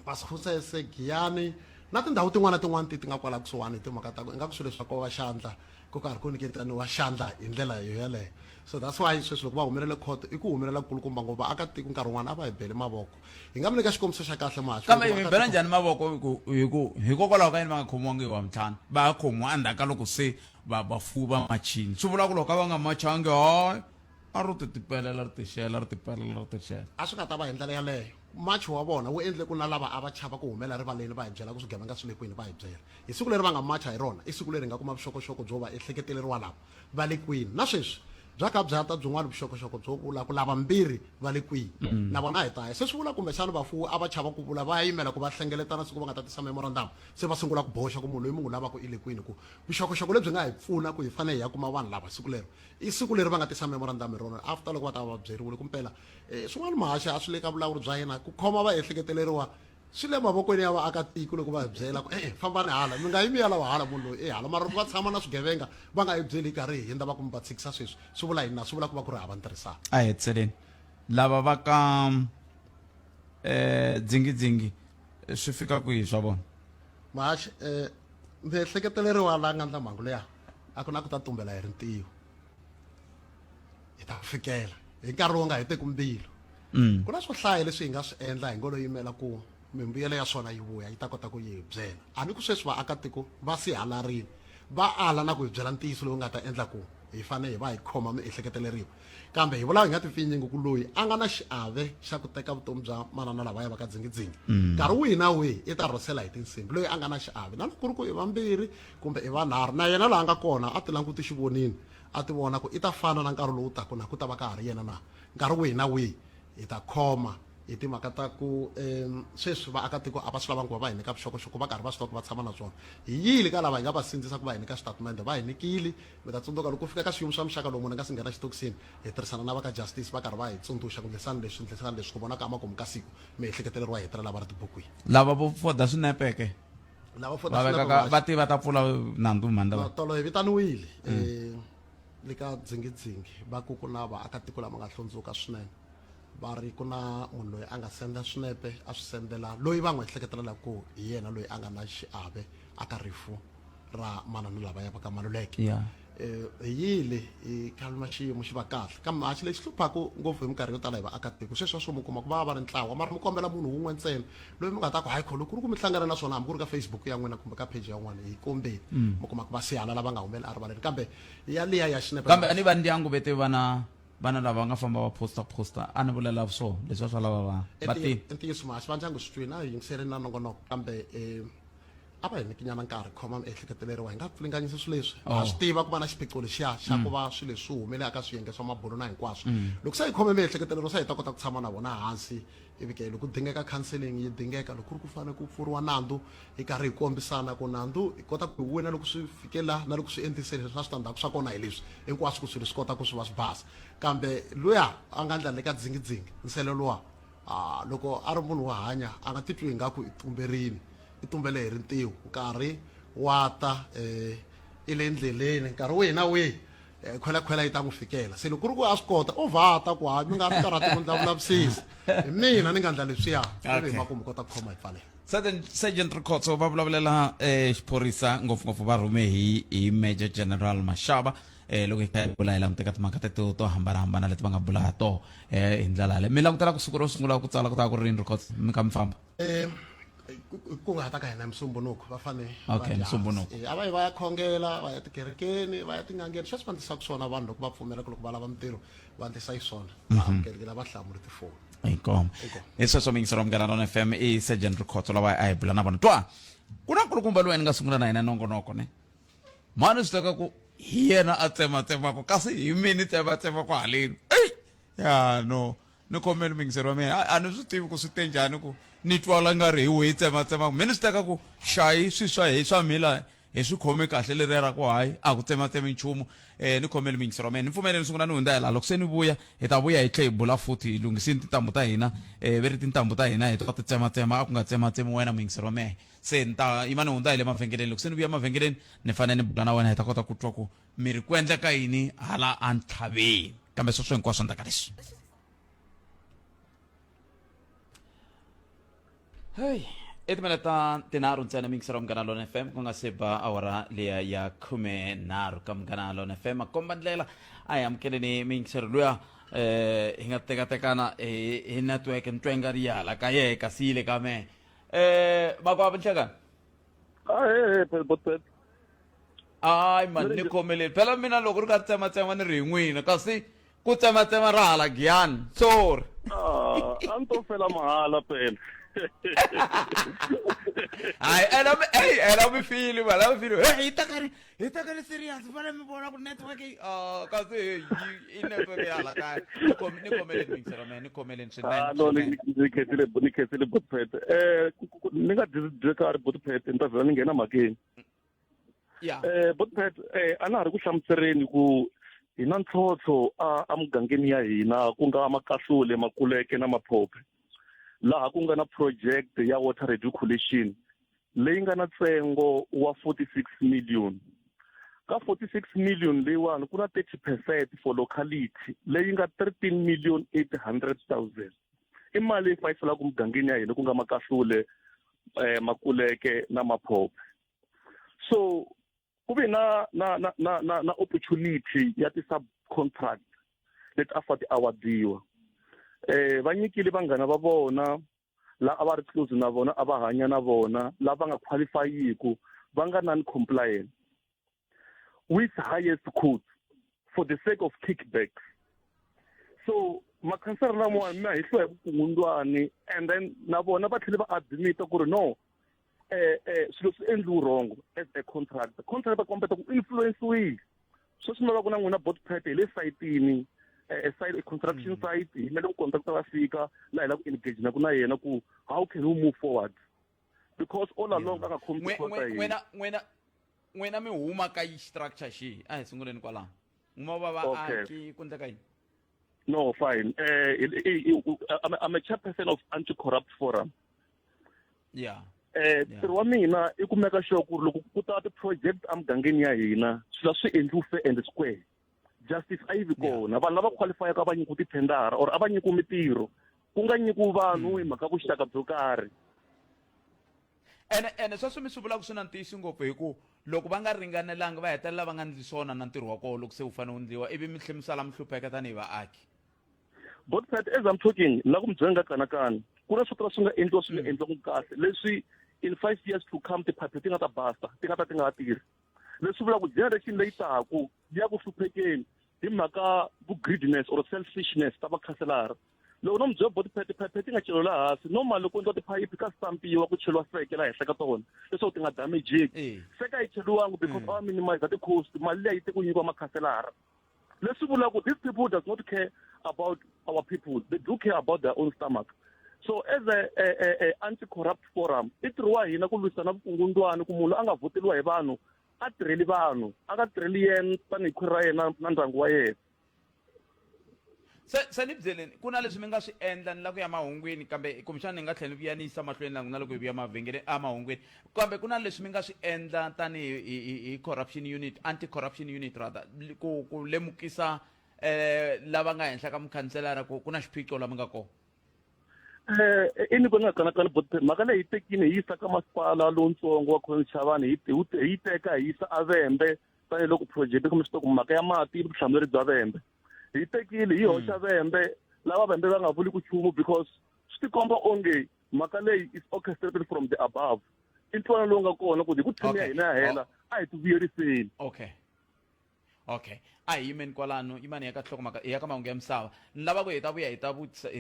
Pasifusese Giyani na tindhawu tin'wana ti nga kwala kusuhani hi timhaka ta ku ingaku swilo leswi va xandla ku karhi ku nyiketaniwa xandla hi ndlela yo yeleyo so that's why sweswi loko va humelele court i ku humelela kulukumba ngopfu aka tiko nkarhi wun'wana a va hi bele mavoko hi nga mi nyika xikombiso xa kahle mahlo kambe mi bela njhani mavoko hikokwalaho ka yini va nga khomiwangi hi wa mintlhanu va khomiwa endzhaku ka loko se vafuwi va machini swi vula ku loko va nga machangi hayi a ro tipelela ri tixela a swi nga ta va hi ndlela yaleyo machi wa vona wu endle ku na lava a va chava ku humela rivaleni va hi byela ku swigevenga swi le kwini va hi byela hi siku leri va nga macha hi rona i siku leri hi nga kuma vuxokoxoko byo va ehleketeleriwa lava va le kwini na sweswi bya ka bya ta byin'wana vuxokoxoko byo vula ku lava mbirhi va le kwini na vona hi ta ya se swi vula kumbexana vafuwi a va chava ku vula va ya yimela ku va hlengeletana siku va nga ta tisa memorandum se va sungula ku boxa ku munhu loyi mi n'wi lavaka i le kwini ku vuxokoxoko lebyi nga hi pfuna ku hi fanele hi ya kuma vanhu lava siku leri i siku leri va nga tisa memorandum hi rona after loko va ta va byeriwile kumpela swin'wana mahaxa a swi le ka vulawuri bya yena ku khoma va ehleketeleriwa swi le mavokweni ya vaakatiko loko va hi byela ku fambani hala mi nga yimi ya lava hala munhu loyi hala mara va tshama na swigevenga va nga hi byeli karhi hi hindza va ku mi va tshikisa sweswi swi vula yini na swi vula ku va ku ri hava ntirhisana a hetseleni lava va ka dzingidzingi swi fika kwihi swa vona mahaxi ndzi ehleketeleriwa laha nga ndla mhangu leya a ku na ku ta tumbela hi rintiho hi ta fikela hi nkarhi wo nga heteki mbilu ku na swo hlaya leswi hi nga swi endla hi ngo lo yimela ku mimbuyelo ya swona yi vuya yi ta kota ku yi byela a ni ku sweswi vaakatiko va sihalarile va ala na ku hi byela ntiyiso lowu nga ta endla ku hi fanele hi va hi khoma miehleketeleriwa kambe hi vula hi nga ti pfinyingi ku loyi a nga na xiave xa ku teka vutomi bya manana lavaya va ka dzingidzingi nkarhi wihi na wihi i ta rhosela hi tinsimbi loyi a nga na xiave na loko ku ri ku i vambirhi kumbe i vanharhu na yena laha nga kona a ti languti xivonini a ti vona ku i ta fana na nkarhi lowu taku na ku ta va ka ha ri yena na nkarhi wihi na wihi hi ta khoma hi timhaka ta ku sweswi vaakatiko a va swi lavangi ku va va hi nyika vuxokoxoko va karhi va swi tiva ku va tshama na swona hi yile ka lava hi nga va sindzisa ku va hi nyika xitatimende va hi nikile mi ta tsundzuka loko ku fika ka xiyimo swa muxaka lowu munhu nga si nghena xitokisini hi tirhisana na va ka justice va karhi va hi tsundzuxa ku ndlisani leswi ku vonaka amakumu ka siku miehleketeleriwa hi hetelela va ri tibukwini lava vo foda swinepeke lava va tiva ta pfula nandzu mhandla tolo hi vitaniwile le ka dzingidzingi va ku ku na vaakatiko lama nga hlundzuka swinene va ri ku na munhu loyi a nga senda swinepe a swi sendela loyi va n'wi ehleketelelaku ku hi yena loyi a nga na xiave aka rifu ra manana lavaya va ka Maluleke hi yile hi khalima xiyimo xi va kahle kambe haxi lexi hluphaku ngopfu hi minkarhi yo tala hi vaakatiko sweswi swo mi kuma ku va va ri ntlawa mara mi kombela munhu wun'we ntsena loyi mi nga ta ku hayi kholo ku ri ku mi hlangana na swona hambi ku ri ka Facebook ya n'wina kumbe ka page ya n'wana hi kombeni mi kuma ku va sihala lava nga humeli erivaleni kambe ya liya ya xinepe kambe a ni va ndyangu vete vana lava nga famba va posta a ni vulela swo leswi va swa lava va ntiyiso mahaxi va ndyangu swi twini a hi yingiseri na nongonoko kambe a va hi nikinyana nkarhi khoma miehleketeleriwa hi nga pfulinganyisi swilo leswi ha swi tiva ku va na xiphiqo lexiya xa ku va swilo leswi humeleka ka swiyenge swa mabulu na hinkwaswo loko se hi khome miehleketelero se hi ta kota ku tshama na vona hansi ivi ke loko dingeka counseling yi dingeka loko ku ri ku fanele ku pfuriwa nandzu hi karhi hi kombisana ku nandzu hi kota ku hi wina loko swi fikela na loko swi endlise leswi swa switandzhaku swa kona hi leswi hinkwaswo ku swilo swi kota ku swi va swi basa kambe luya a nga ndla le ka dzingidzingi nsele luwa loko a ri munhu wo hanya a nga titwi ingaku i tumberini i tumbele hi rintiho nkarhi wa ta i le ndleleni nkarhi wihi na wihi khwela yi ta n'wi fikela se loko ku ri ku a swi kota u vhata ku hayi mi nga ri karhati ku ndla vulavisisi hi mina ni nga ndla leswiya ivi hi maku mi kota ku khoma hi pfalela Sergeant Rikhotso va vulavulela xiphorisa ngopfungopfu va rhume hi Major General Mashaba loko hi kha hi bula hi languteka timhaka to hambanahambana leti va nga bula ha toho hi ndlela yaleyo mi langutela ku siku ro sungula ku tsala ku ta ku ri rini Rikhotso mi kha mi famba ku nga ta ka hina misumbunuko va fane okay misumbunuko a va yi va ya khongela va ya tikerekeni va ya tin'angeni sweswi va ndlisaka swona vanhu loko va pfumela ku loko va lava mintirho va ndlisa yi swona va amukelekela va hlamuri tifoni inkomo hi sweswo mingisero mganalona FM i Sergeant Rikhotso lava a hi bula na vona twa ku na nkulukumba loyi ni nga sungula na hina nongonoko ne mani swi teka ku hi yena a tsematsemako kasi hi mini tsematsemako haleni ya no ni khomeni mingisero wa mina a ni swi tivi ku swi te njhani ku ni twala nga ri hi wihi tsematsemako mi ni swi teka ku xayi swi swa mila hi swi khomi kahle leriya ra ku hayi a ku tsematsemi nchumu ni khomeli mingisero wa mina ni pfumeleni sungula ni hundza hi laha loko se ni vuya hi ta vuya hi tlhe hi bula futhi hi lungisini tintambu ta hina ve ri tintambu ta hina hi ta ti tsematsema a ku nga tsematsemi wena mingisero wa mehe se ni ta yima ni hundza hi le mavhengeleni loko se ni vuya mavhengeleni ni fanele ni bula na wena hi ta kota ku twa ku mi ri ku endleka yini hala a ntlhaveni kambe sweswo hinkwaswo ndaka leswi hey etimineta tinharhu ntsena mingisero mganalona FM ku nga se ba awara leya ya 13 ka mganalona FM akomba ndlela a hi amukeleni mingisero luya hi nga tekatekana hi network ntwenga riyala ka ye ka siyile ka me makwava nhlekani ay man ni khomeleni phela mina loko ri ka tsematsema ni ri hi n'wina kasi ku tsematsema ra hala giyani sorry a ni to fela mahala phela ela mi fili wala mi fili hitakari serious vale mi bona ku network kasi i network yala ka ni komeleni mingisero man ni komeleni no ni khetsile botpet ni nga dizwe ka ri botpet ni ta vela ni nghena makeni ya botpet a na ha ri ku hlamusereni ku hi na ntlhontlho a mugangeni ya hina ku nga makahlule makuleke na maphophe laha ku nga na project ya water recirculation leyi nga na ntsengo wa 46 million ka 46 million leyiwani ku na 30% for locality leyi nga 13,800,000 i mali leyi fayiselaka mugangeni ya hina ku nga makahlule makuleke na maphophe so ku ve na opportunity ya ti-subcontract leti a fa ti awadiwa va nyikile vanghana va vona la a va ri close na vona a va hanya na vona lava nga qualifiyiku va nga non-compliant with highest quotes for the sake of kickbacks so makhansara lamawani mi hi hluwa hi vukungundwani and then na vona va tlhele va admita ku ri no swilo swi endliwi wrong as a contractor va kombeta ku influence-wile swo swi lava ku na n'wina botpet hi le sayitini side construction site hi le ku contractor va fika la hi la ku engage na ku na yena ku how can we move forward because all along ka khomi n'wina mi huma ka yi structure xi a hi sunguleni kwalano huma va vaaki ku endleka yini no fine I'm a chairperson of anti-corrupt forum ntirho wa mina i ku meka sure ku loko ku ta ti-project amugangeni ya hina swilo swi endliwi fair and square justice a yi vi kona vanhu lava qualifyaka a va nyikiwa tithendara or a va nyikiwa mintirho ku nga nyikiwi vanhu hi mhaka vuxaka byo karhi ene sweswo mi swi vulaka swi na ntiyisi ngopfu hi ku loko va nga ringanelanga va hetelela va nga ndli swona na ntirho wa koho loko se wu fanele wu ndliwa ivi mi tlhemisala mi hlupheka tanihi vaaki botpet as I'm talking la ku mi byela nga kanakani ku na swo tala swi nga endliwa swi nga endliwaku kahle leswi in 5 years to come tiphaphe ti nga ta basta ti nga ta tirhi leswi vulaka generation leyi taku ya ku hluphekeni hi mhaka bu-greediness or selfishness ta vakhanselara loko no mi byela botpet phephe ti nga cheliwa laha hansi normal loko endliwa tiphayiphi ka stampiwa ku cheliwa seke la henhla ka tona leswaku ti nga damageki seke a yi cheliwangi because a minimize ti-cost mali leyi te ku nyikiwa makhanselara leswi vulaka these people does not care about our people they do care about their own stomach so as a anti-corrupt forum i ntirho wa hina ku lwisana vukungundwani ku munhu a nga voteliwa hi vanhu a tirheli vanhu a nga tirheli yena tanihi khwiri ra yena na ndyangu wa yena se ni byeleni ku na leswi mi nga swi endla ni la ku ya mahungwini kambe kumbexana ni nga tlhela ni vuyanisa mahlweni langu na loko hi vuya mavhengele mahungwini kambe ku na leswi mi nga swi endla tanihi hi corruption unit anti-corruption unit rather ku lemukisa lava nga henhla ka mukhanselara ku na xiphiqo lama nga kona ini ku nga kanakana but mhaka leyi hi tekini hi yisa ka masipala lowutsongo wa Khone Chavani hi teka hi yisa Avembe tanihiloko project kumbe xitoko mhaka ya mati vutihlamuleri bya Vembe hi tekile hi hoxa Vembe lava Vembe va nga vuli ku chumu because swi tikomba onge mhaka leyi is orchestrated from the above i ntwana lowu nga kona ku hi ku thimi ya hina ya hela a hi ti vuyeriseni okay a hi yimeni kwalano imani ya ka nhlokomhaka ya ka mahungu ya misava ni lava ku hi ta vuya hi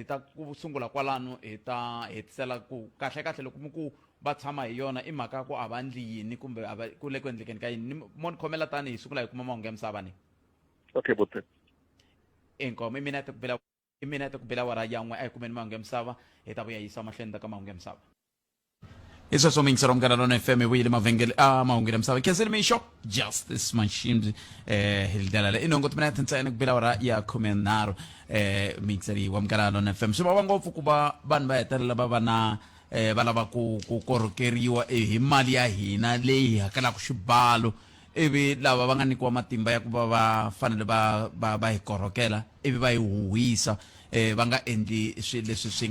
ta ku sungula kwalano hi ta hetisela ku kahle loko mi ku va tshama hi yona i mhaka ku a va ndli yini kumbe ku le ku endlekeni ka yini mo ni khomela tani hi sungula hi kuma mahungu ya misava ni okay bote inkomo i minete ku bela wara yan'we a hi kumeni mahungu ya misava hi ta vuya yisa mahlweni ta ka mahungu ya misava i sweswo mingisero mkanalona FM vuyile mavhengele mahungu ya misava khenseli mixo justice machine hi ndlela leyi inongo timinete ntsena ku bela wara ya 13 mingiseri wa mkanalona FM swi vava ngopfu ku va vanhu va hetelela va va na va lava ku korhokeriwa hi mali ya hina leyi hakelaka xibalo ivi lava va nga nyikiwa matimba ya ku va fanele va hi korhokela ivi va hi huhisa va nga endli swilo leswi swi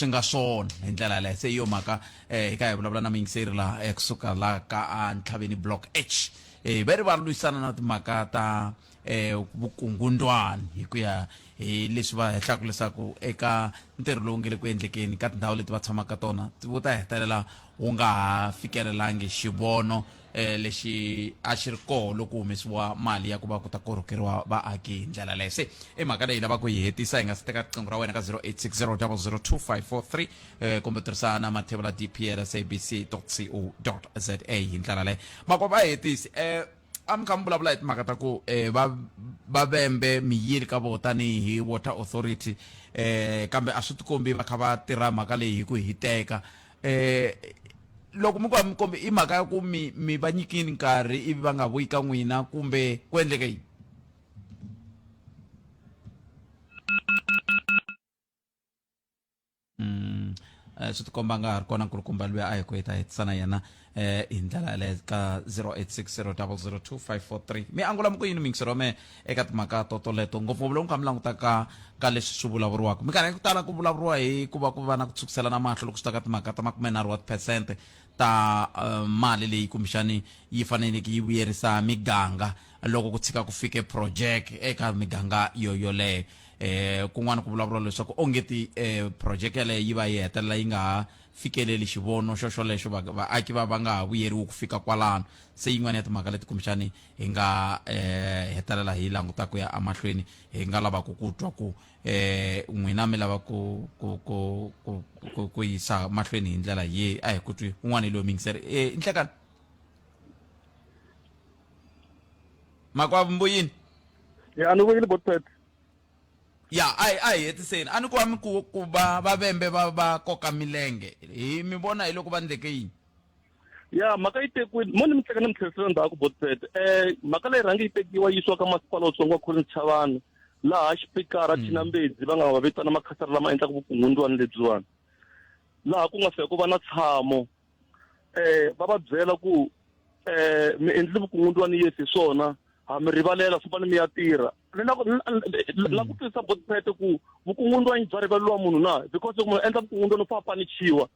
nga swona hi ndlela leyi se yo mhaka hi ka hi vulavula na mingiseri laha kusuka laha ka Ntlhaveni block H va ri va lwisana na timhaka ta vukungundwani hi ku ya hi leswi va hehlaka leswaku eka ntirho lowu nge le ku endlekeni ka tindhawu leti va tshamaka tona wu ta hetelela wu nga ha fikelelangi xivono lexi a xi ri koho loko humesiwa mali ya ku va ku ta korhokeriwa vaaki hi ndlela leyi se i mhaka leyi lava ku yi hetisa hi nga si teka riqingho ra wena ka 0860002543 kumbe tirhisa na mathebula dpl sabc.co.za hi ndlela leyi mako va hetisi a mi kha mi vulavula hi timhaka ta ku va Vembe mi yile ka vo tanihi water authority kambe a swi tikombi va kha va tirha mhaka leyi hi ku hiteka loko mi mi kombi i mhaka ya ku mi va nyikini nkarhi ivi va nga vuyi ka n'wina kumbe ku endleke yini swi tikomba nga ha ri kona nkulukumba luya a hi ku hi ta hetisana yena hi ndlela yaleyo ka 0860002543 mi angula mi ku yini mingisero me eka timhaka totoleto ngopfungopfu loko mi kha mi langutaka ka leswi swi vulavuriwaka minkarhi ku tala ku vulavuriwa hi ku va ku va na ku tshukisela mahlo loko swi ta ka timhaka ta 40% ta mali leyi kumbexani yi faneleke yi vuyerisa miganga loko ku tshika ku fike project eka miganga yoyoleyo kun'wana ku vulavuriwa leswaku ongeti project yaleyo yi va yi hetelela yi nga ha fikeleli xivono xolexo vaaki va nga ha vuyeriwi ku fika kwalano se yin'wana ya timhaka leti kumbexani hi nga hetelela hi languta ku ya amahlweni hi nga lava ku twa ku n'wina mi lava ku yisa mahlweni hi ndlela ye a hi ku twi un'wana hi loyi mingiseri nhlekani makwavo mbuyini ya ni vuyile botet ya a hi hetiseni a ni ku va mi ku va Vembe va koka milenge hi mi vona hi loko va ndleke yini ya mhaka yi tekiwile mo ni mi tlhela ni mi tlherisela ndzhaku botet mhaka leyi rhangi yi tekiwa yisiwa ka masipala wutsongo wa Khone Chavani laha xipikara Chinambedzi va nga va vitana makhasara lama endlaka vukungundwani lebyiwani laha ku nga fika ku va na tshamo va va byela ku mi endli vukungundwani yesi hi swona ha mi rivalela swi fane mi ya tirha la ku twisisa botsete ku vukungundwani bya rivaleliwa munhu na because loko munhu endla vukungundwani u fa panichiwa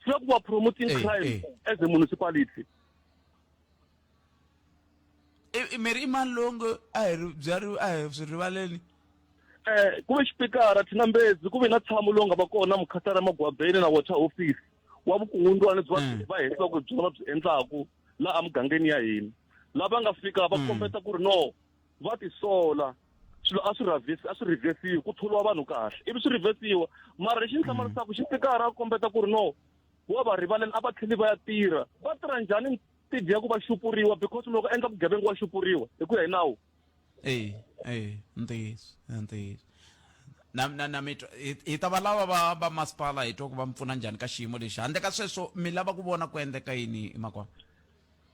swi ku va promoting crime as a municipality miri i mani longo a hi swi rivaleli ku ve xipikara Chinambedzi ku ve na tshamo lowu nga va kona mukhatara Magwabeni na water office wa vukungundwani byi va hetisa ku byona byi endlaku la emugangeni ya hina lava nga fika va kombeta ku ri no va tisola swilo a swi reversiwa ku tholiwa vanhu kahle ivi swi reversiwa mara lexi ni hlamarisaka xipikara a kombeta ku ri no wa va rivalela a va tlheli va ya tirha va tirha njhani ntidhi ya ku va xupuriwa because loko endla vugevenga wa xupuriwa hi ku ya hi nawu ntiyiso na mitwa hi ta va lava va masipala hi twa ku va mi pfuna njhani ka xiyimo lexi handle ka sweswo mi lava ku vona ku endleka yini makwavo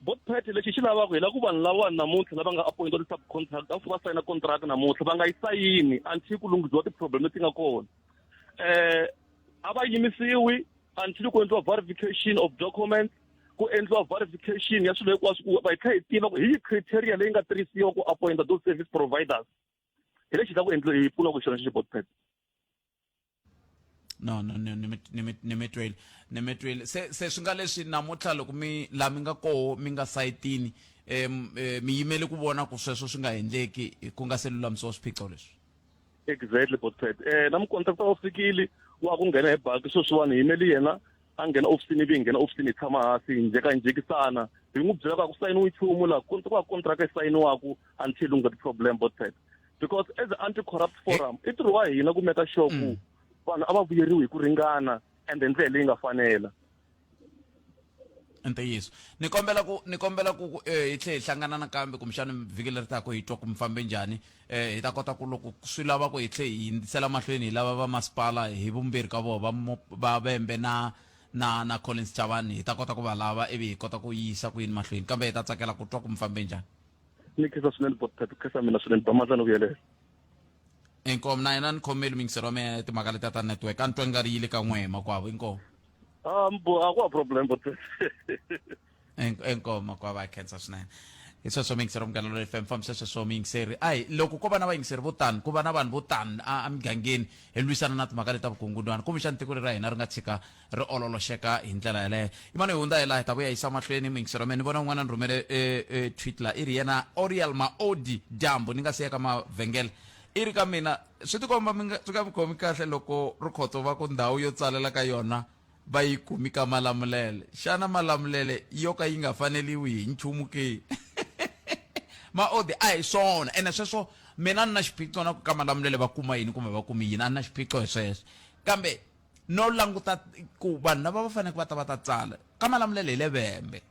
bot pet lexi xi lavaka hi la ku vanhu lawani namuntlha lava nga appointiwa ti-subcontract a va sayina contract namuntlha va nga yi sayini until ku lunghisiwa ti-problem leti nga kona a va yimisiwi until ku endliwa verification of documents ku endliwa verification ya swilo hinkwaswo ku va hi tlhela hi tiva ku hi criteria leyi nga tirhisiwa ku appointa those service providers hi lexi ta ku endliwa hi pfuna ku xona xi bot pet no nimetweli se swi nga leswi namuntlha loko la mi nga koho mi nga sayitini mi yimele ku vona ku sweswo swi nga endleki ku nga se lulamisiwa swiphiqo leswi exactly bot pet na mucontractor wa fikile wa ku nghena hi baki sweswiwani hi yimeli yena a nghena ofisini ivi hi nghena ofisini hi tshama hansi hi njekisana hi n'wi byela ka ku sayiniwi nchumu laha ku contract yi sayiniwaku until u nga ti-problem bot pet because as an anti-corrupt forum i ntirho wa hina ku meka sure ku vanhu a va vuyeriwi hi ku ringana and ndlela leyi nga fanela ntiyiso ni kombela ku hi tlhe hi hlangana nakambe kumbexana vhiki leri tako hi twa ku mi fambe njhani hi ta kota ku loko swi lava ku hi tlhe hi hindzisela mahlweni hi lava va masipala hi vumbirhi ka vona va Vembe na Collins Chavani hi ta kota ku va lava ivi hi kota ku yisa ku yini mahlweni kambe hi ta tsakela ku twa ku mi fambe njhani ni khensa swinene bot pet khensa mina swinene bamazana vuyelela inkomo na yena ni khomeli mingiseri wa mina timhaka leti ta network a ni twa ni nga ri yile ka n'we makwavo inkomo a ku va problem bot inkomo makwavo a khensa swinene hi sweswo mingiseri wa Munghana Lonene FM fambisa sweswo mingiseri loko ko va na vayingiseri vo tani ku va na vanhu vo tani a migangeni hi lwisana na timhaka leti ta vukungundzwana kumbexani tiko ra hina ri nga tshika ri ololoxeka hi ndlela yaleyo imani hi hundza hi laha hi ta vuya yisa mahlweni mingiseri wa mina ni vona un'wana ni rhumele tweet la i ri yena Oriel Maodi Dyambu ni nga si ya ka mavhengele i ri ka mina swi tikomba swi nga mi khomi kahle loko Rikhotso va ku ndhawu yo tsalela ka yona va yi kumi ka Malamulele xana Malamulele yo ka yi nga faneliwi hi nchumu ke Maodi a hi swona ene sweswo mina ni na xiphiqo na ku ka Malamulele va kuma yini kumbe va kumi yini a ni na xiphiqo hi sweswo kambe no languta ku vanhu lava va fanele va ta tsala ka Malamulele hi le Vembe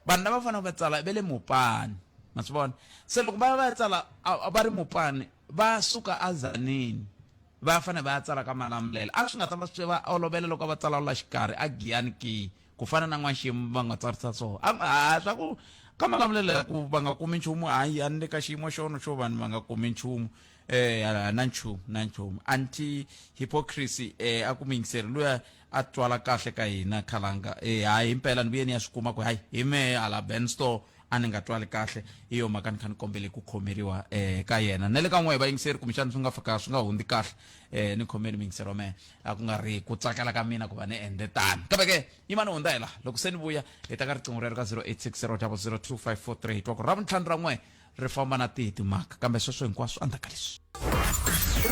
vanhu lava va fanele va tsala ve le Mopani ma swi vona se loko va tsala va ri Mopani va suka a Zanini va fanele va tsala ka Malamulele a swi nga ta va swi va olovela loko va tsala la xikarhi a Giyani ki ku fana na n'waxiyimo va nga tsarisa swona swa ku ka Malamulele ku va nga kumi nchumu hayi a ni le ka xiyimo xo vanhu va nga kumi nchumu na nchumu anti hypocrisy a ku mingiseri luya a twala kahle ka hina khalanga hayi impela ni vuye ni ya swi kuma ku hayi hi me ala Benstore a ni nga twali kahle hi yo mhaka ni kha ni kombele ku khomeriwa ka yena na le ka n'we vayingiseri kumbexana swi nga hundzi kahle ni khomeli mingiseri wa mehe a ku nga ri ku tsakela ka mina ku va ni endle tani kambe ke yima ni hundza hi laha loko se ni vuya hi ta ka riqingho rero ka 0860002543 hi twa ku ravuntlhanu ra n'we ri famba na timhaka kambe sweswo hinkwaswo endzhaku ka leswi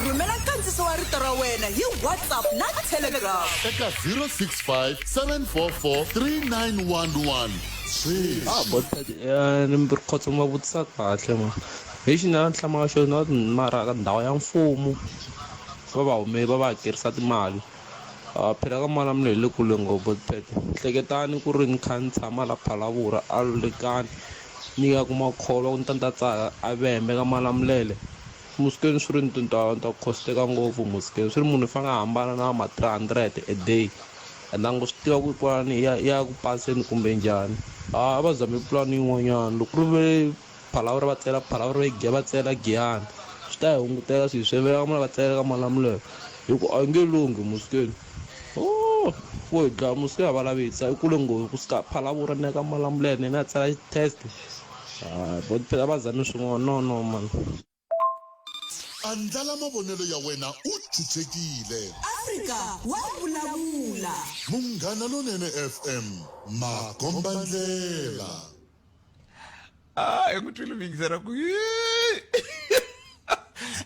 rhumela nkandziso wa rito ra wena hi WhatsApp na Telegram eka 065 744 3911 ni Rikhotso ma vutisa kahle ma hi xina nhlama xo na mara ka ndhawu ya mfumo va humeli va hakerisa timali phela ka Malamulele le kule ngopfu hleketani ku ri ni kha ni tshama la Phalavura a Lulekani ni ya kuma kholo ku ta tsaka a Vembe ka Malamulele musikeni swi ri ni ta costeka ngopfu musikeni swi ri munhu i fanele a hambana na ma 300 a day andango swi tiva ku pulani ya ku paseni kumbe njhani a va zame pulani yin'wanyana loko ri ve Phalavura va tsela Phalavura va tsela Giyani swi ta hi hunguteka swilo swi veka va tsela ka Malamulele hi ku a nge lunghi musikeni wo hi dlaya musike a va lavisa i kule ngopfu ku sika Phalavura ni ya ka Malamulele ni ya tsela test phela va zame swin'wana no man andlala mavonelo ya wena u chuchekile Afrika Wa Vulavula Munghana Lonene FM makombandlela engutwile mingisera ku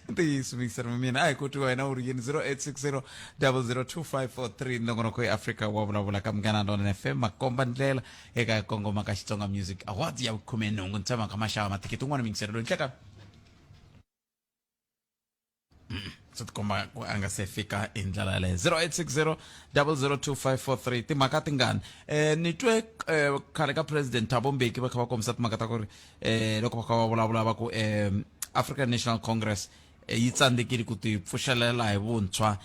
ntiyiso mingisera mina a hi kuti wena u ri yini 0860002543 nongonoko ya Afrika Wa Vulavula ka Munghana Lonene FM makombandlela eka kongoma ka Xitsonga Music Awards ya 18 ni tshama ka maxava matikiti un'wana mingisera lo nhleka sitkomba ku anga se fika hi ndlela yaleyo 0860002543 timhaka tingani ni twe khale ka president Thabo Mbeki va kha va kombisa timhaka ta ku ri loko va kha va vulavula va ku African National Congress yi tsandzekile ku ti pfuxelela hi vuntshwa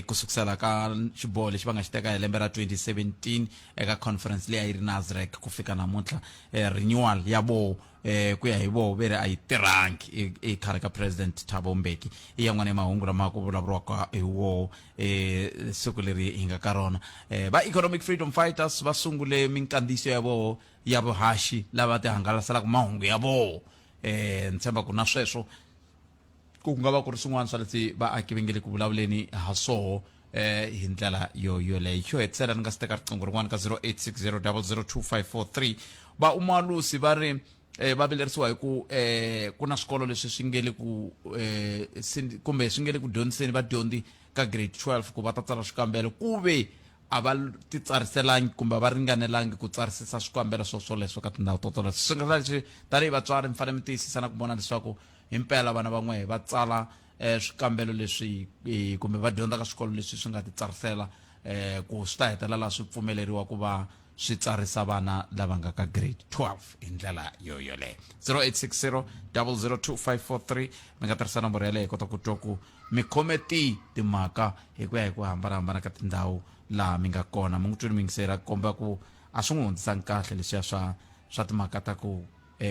kusukisela ka xiboho lexi va nga xi teka hi lembe ra 2017 eka conference leyi a yi ri Nasrec ku fika namuntlha renewal ya voho ku ya hi voho veri a yi tirhangi ekhale ka president Thabo Mbeki i yan'wana ya mahungu lama ku vulavuriwaka hi woho siku leri hi nga ka rona va economic freedom fighters va sungule minkandziyiso ya voho ya vuhaxi lava ti hangalaselaka mahungu ya voho ni tshemba ku na sweswo ku nga va ku ri swin'wana swa leswi vaaki va nge le ku vulavuleni ha swoho hi ndlela yoleyo xo hetisela ni nga si teka riqingho rin'wana ka 0860002543 va umalusi va ri va vilerisiwa hi ku ku na swikolo leswi swi nge le ku kumbe swi nge le ku dyondziseni vadyondzi ka grade 12 ku va ta tsala swikambelo kuve a va ti tsariselangi kumbe va ringanelangi ku tsarisisa swikambelo swoleswo ka tindhawu to toleto swi nga leswi tanihi vatswari mi fanele mi tiyisisa na ku vona leswaku himpela vana van'we va tsala swikambelo leswi kumbe va dyondza ka swikolo leswi swi nga ti tsarisela ku swi ta hetelela swi pfumeleriwa ku va swi tsarisa vana lava nga ka grade 12 hi ndlela yoleyo 0860002543 mi nga tirhisa nomboro yaleyo kota ku twa ku mi khome timhaka hi ku ya hi ku hambanahambana ka tindhawu laha mi nga kona mi n'wi twini mingisera komba ku a swi n'wi hundzisangi kahle leswiya swa timhaka ta ku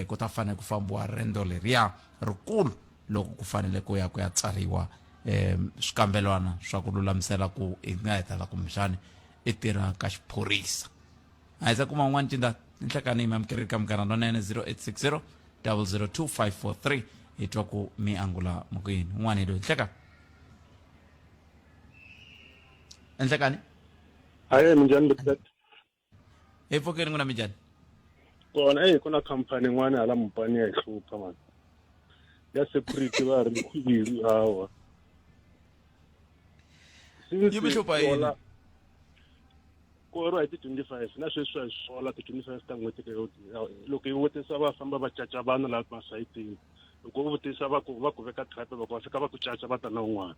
ku ta fanele ku fambiwa rendo leriya rikulu loko ku fanele ku ya tsariwa swikambelwana swa ku lulamisela ku i nga hetela kumbexani i tirha ka xiphorisa a hi sa kuma un'wana cinda nhlekani mi amukeri ka mugana lonene 0860002543 hi twa ku mi angula mokwini un'wana hi loyi nhlekani hayi minjhani Dr. hi pfukeni n'wina minjhani kona ku na khampani yin'wana hala Mopani ya hlupha mani ya security va ri khubiri hawa yi mi hlupha yini ku ri hi 25 na sweswi swa sola 25 ta n'hweti loko yi vutisa va famba va caca vana laha masayitini loko u vutisa va ku veka trap va ku va fika va ku caca va ta na un'wana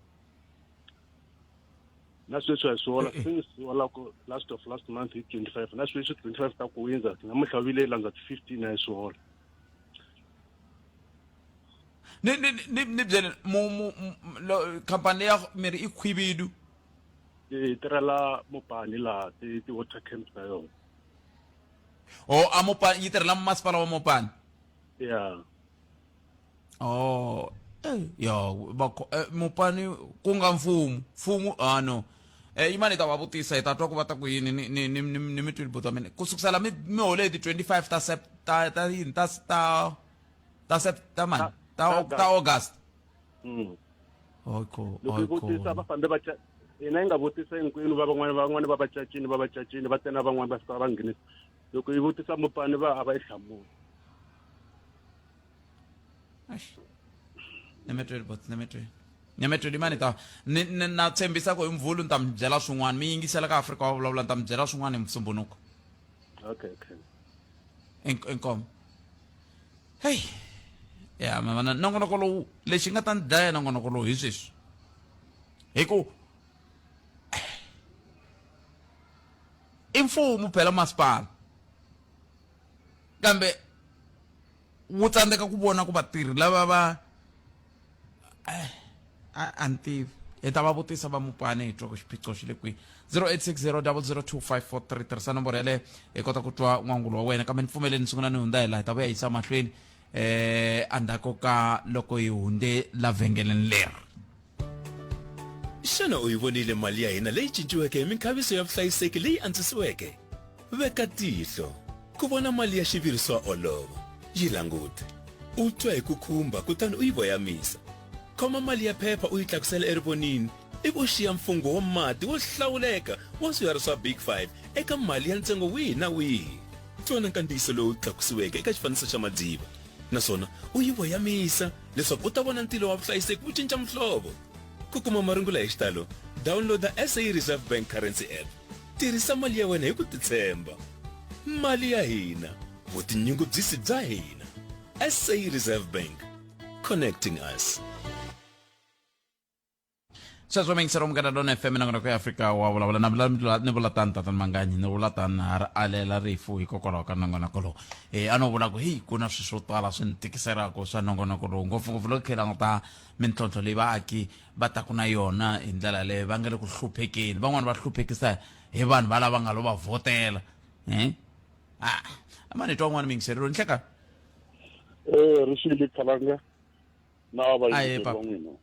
na sweswi hi sola since wala ku last month hi 25 na sweswi 25 ta ku windza namuntlha vile landza 15 na hi sola ni byele khampani ya miri i khwibidu ti tirhela Mopani laha ti water camps ta yona a Mopani yi tirhela masipala wa Mopani yeah Mopani ku nga mfumo no yimani ta va vutisa hi ta twa ku va ta ku yini ni mi twile buto mina ku sukusela mi hole ti 25 ta August loko vutisa va fambe va ina yi nga vutisa hinkwenu va van'wana va vacacini va tena van'wana va fika va nghenisa loko yi vutisa Mopani va a va yi hlamula nemetwe mani ta na tshembisa ku hi Mvhulu ni ta mi byela swin'wana mi yingisela ka Afrika Wa Vulavula ni ta mi byela swin'wana hi Musumbunuko okay inkomo hey ya mavana nongonoko lowu lexi nga ta ni dlaya nongonoko lowu hi sweswi hi ku i mfumo phela masipala kambe wu tsandzeka ku vona ku vatirhi lava va antivi hi ta va vutisa va Mopani hi twa ku xiphiqo xi le kwihi 0860002543 tirhisa nomboro yaleyo hi kota ku twa n'wangulo wa wena kambe ni pfumeleni ni sungula ni hundza hi laha hi ta vuya hi yisa mahlweni andhaku ka loko hi hunde la vhengeleni leri xana u yi vonile mali ya hina leyi cinciweke hi minkhaviso ya vuhlayiseki leyi antswisiweke veka tihlo ku vona mali ya xiviri olova yi langute u twa hi ku khumba kutani u yi voyamisa khoma mali ya phepha u yi tlakusela erivonini ivi u xiya mfungho wa mati wo hlawuleka wa swihari swa Big 5 eka mali ya ntsengo wihi na wihi tsona nkandziyiso lowu tlakusiweke eka xifaniso xa madziva naswona u yi voyamisa leswaku u ta vona ntilo wa vuhlayiseki wu cinca muhlovo ku kuma marungula hi xitalo downloada SA Reserve Bank currency app tirhisa mali ya wena hi ku titshemba mali ya hina vutinyungubyisi bya hina SA Reserve Bank connecting us sweswo mingisero mukana lona FM na ku Afrika wa vulavula na ni vula tani tatani manganyi ni vula tani har alela rifu hikokwalaho ka nongonoko lowu ano vula ku hey ku na swilo swo tala swi ni tikiselaka swa nongonoko lowu ngopfungopfu loko khe languta mintlhontlho leyi vaaki va taku na yona hi ndlela leyi va nga le ku hluphekeni van'wani va hluphekisa hi vanhu va lava nga lo va vhotela amani twa n'wana mingiseri ro nhleka rixile khalanga na vayingiseri va n'wina